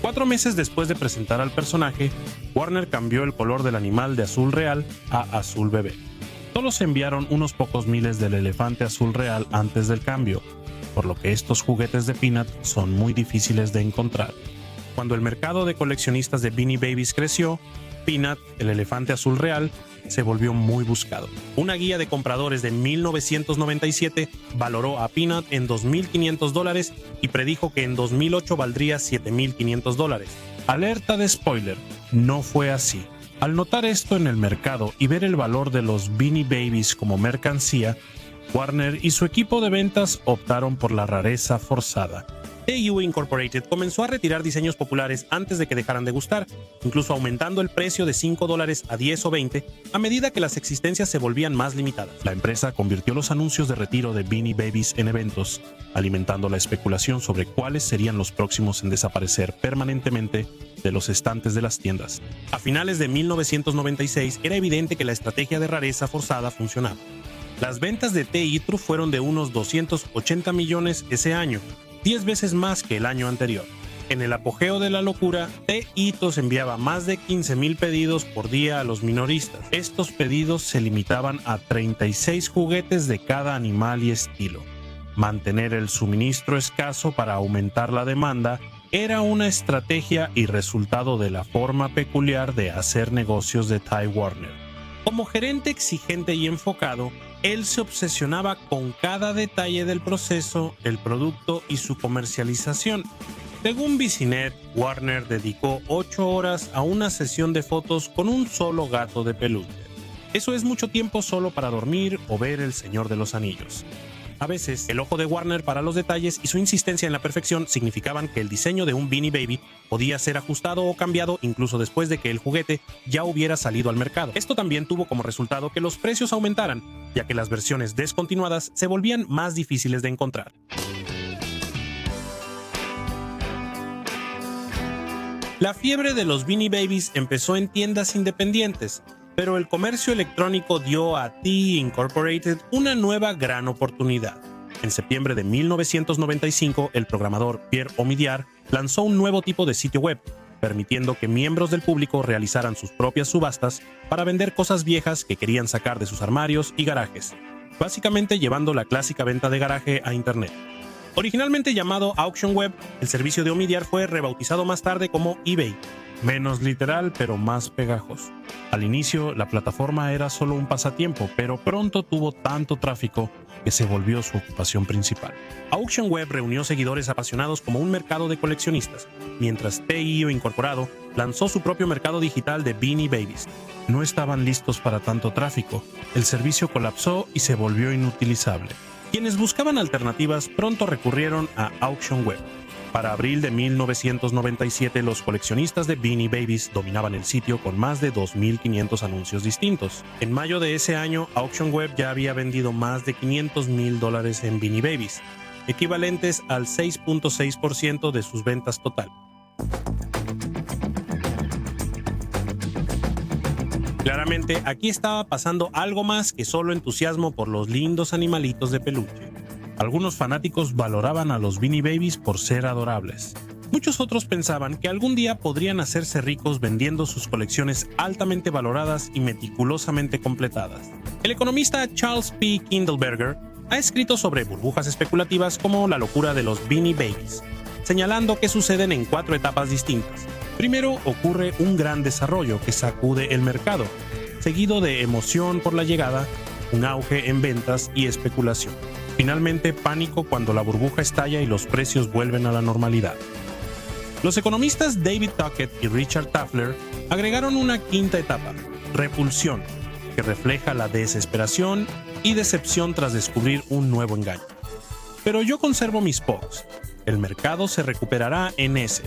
4 meses después de presentar al personaje, Warner cambió el color del animal de azul real a azul bebé. Solo se enviaron unos pocos miles del elefante azul real antes del cambio, por lo que estos juguetes de Peanut son muy difíciles de encontrar. Cuando el mercado de coleccionistas de Beanie Babies creció, Peanut, el elefante azul real, se volvió muy buscado. Una guía de compradores de 1997 valoró a Peanut en $2,500 y predijo que en 2008 valdría $7,500. Alerta de spoiler, no fue así. Al notar esto en el mercado y ver el valor de los Beanie Babies como mercancía, Warner y su equipo de ventas optaron por la rareza forzada. TIU Incorporated comenzó a retirar diseños populares antes de que dejaran de gustar, incluso aumentando el precio de $5 a 10 o 20 a medida que las existencias se volvían más limitadas. La empresa convirtió los anuncios de retiro de Beanie Babies en eventos, alimentando la especulación sobre cuáles serían los próximos en desaparecer permanentemente de los estantes de las tiendas. A finales de 1996 era evidente que la estrategia de rareza forzada funcionaba. Las ventas de TI-TRU fueron de unos 280 millones ese año, 10 veces más que el año anterior. En el apogeo de la locura, TI-TRU enviaba más de 15,000 pedidos por día a los minoristas. Estos pedidos se limitaban a 36 juguetes de cada animal y estilo. Mantener el suministro escaso para aumentar la demanda era una estrategia y resultado de la forma peculiar de hacer negocios de Ty Warner. Como gerente exigente y enfocado, él se obsesionaba con cada detalle del proceso, el producto y su comercialización. Según VCNet, Warner dedicó 8 horas a una sesión de fotos con un solo gato de peluche. Eso es mucho tiempo solo para dormir o ver El Señor de los Anillos. A veces, el ojo de Warner para los detalles y su insistencia en la perfección significaban que el diseño de un Beanie Baby podía ser ajustado o cambiado incluso después de que el juguete ya hubiera salido al mercado. Esto también tuvo como resultado que los precios aumentaran, ya que las versiones descontinuadas se volvían más difíciles de encontrar. La fiebre de los Beanie Babies empezó en tiendas independientes, pero el comercio electrónico dio a T Incorporated una nueva gran oportunidad. En septiembre de 1995, el programador Pierre Omidyar lanzó un nuevo tipo de sitio web, permitiendo que miembros del público realizaran sus propias subastas para vender cosas viejas que querían sacar de sus armarios y garajes, básicamente llevando la clásica venta de garaje a Internet. Originalmente llamado Auction Web, el servicio de Omidyar fue rebautizado más tarde como eBay. Menos literal, pero más pegajoso. Al inicio, la plataforma era solo un pasatiempo, pero pronto tuvo tanto tráfico que se volvió su ocupación principal. Auction Web reunió seguidores apasionados como un mercado de coleccionistas, mientras TIO Incorporado lanzó su propio mercado digital de Beanie Babies. No estaban listos para tanto tráfico, el servicio colapsó y se volvió inutilizable. Quienes buscaban alternativas pronto recurrieron a Auction Web. Para abril de 1997, los coleccionistas de Beanie Babies dominaban el sitio con más de 2.500 anuncios distintos. En mayo de ese año, Auction Web ya había vendido más de $500,000 en Beanie Babies, equivalentes al 6.6% de sus ventas total. Claramente, aquí estaba pasando algo más que solo entusiasmo por los lindos animalitos de peluche. Algunos fanáticos valoraban a los Beanie Babies por ser adorables. Muchos otros pensaban que algún día podrían hacerse ricos vendiendo sus colecciones altamente valoradas y meticulosamente completadas. El economista Charles P. Kindleberger ha escrito sobre burbujas especulativas como la locura de los Beanie Babies, señalando que suceden en 4 etapas distintas. Primero ocurre un gran desarrollo que sacude el mercado, seguido de emoción por la llegada, un auge en ventas y especulación. Finalmente, pánico cuando la burbuja estalla y los precios vuelven a la normalidad. Los economistas David Tuckett y Richard Tafler agregaron una quinta etapa, repulsión, que refleja la desesperación y decepción tras descubrir un nuevo engaño. Pero yo conservo mis POCs. El mercado se recuperará en ese.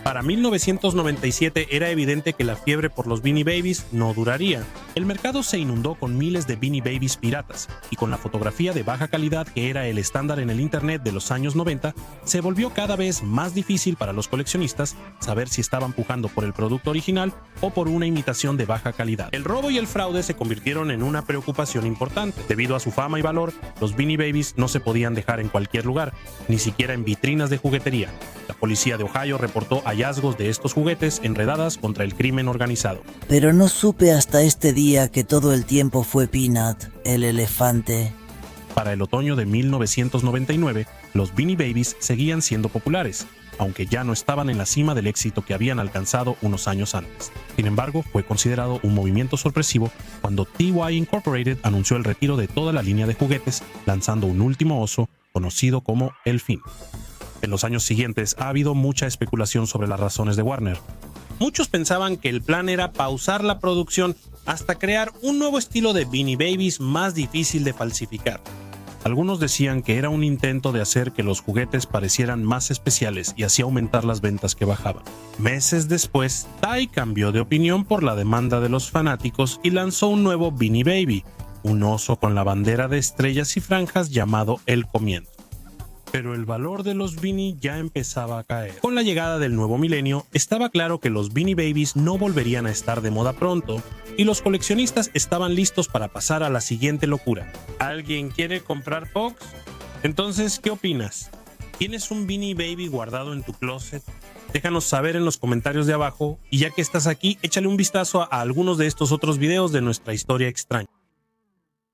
Para 1997 era evidente que la fiebre por los Beanie Babies no duraría. El mercado se inundó con miles de Beanie Babies piratas, y con la fotografía de baja calidad que era el estándar en el Internet de los años 90, se volvió cada vez más difícil para los coleccionistas saber si estaban pujando por el producto original o por una imitación de baja calidad. El robo y el fraude se convirtieron en una preocupación importante. Debido a su fama y valor, los Beanie Babies no se podían dejar en cualquier lugar, ni siquiera en vitrinas de juguetería. La policía de Ohio reportó hallazgos de estos juguetes enredadas contra el crimen organizado. Pero no supe hasta este día que todo el tiempo fue Peanut, el elefante. Para el otoño de 1999, los Beanie Babies seguían siendo populares, aunque ya no estaban en la cima del éxito que habían alcanzado unos años antes. Sin embargo, fue considerado un movimiento sorpresivo cuando TY Incorporated anunció el retiro de toda la línea de juguetes, lanzando un último oso conocido como El Fin. En los años siguientes ha habido mucha especulación sobre las razones de Warner. Muchos pensaban que el plan era pausar la producción hasta crear un nuevo estilo de Beanie Babies más difícil de falsificar. Algunos decían que era un intento de hacer que los juguetes parecieran más especiales y así aumentar las ventas que bajaban. Meses después, Ty cambió de opinión por la demanda de los fanáticos y lanzó un nuevo Beanie Baby, un oso con la bandera de estrellas y franjas llamado El Comienzo. Pero el valor de los Beanie ya empezaba a caer. Con la llegada del nuevo milenio, estaba claro que los Beanie Babies no volverían a estar de moda pronto, y los coleccionistas estaban listos para pasar a la siguiente locura. ¿Alguien quiere comprar POCs? Entonces, ¿qué opinas? ¿Tienes un Beanie Baby guardado en tu closet? Déjanos saber en los comentarios de abajo, y ya que estás aquí, échale un vistazo a algunos de estos otros videos de nuestra historia extraña.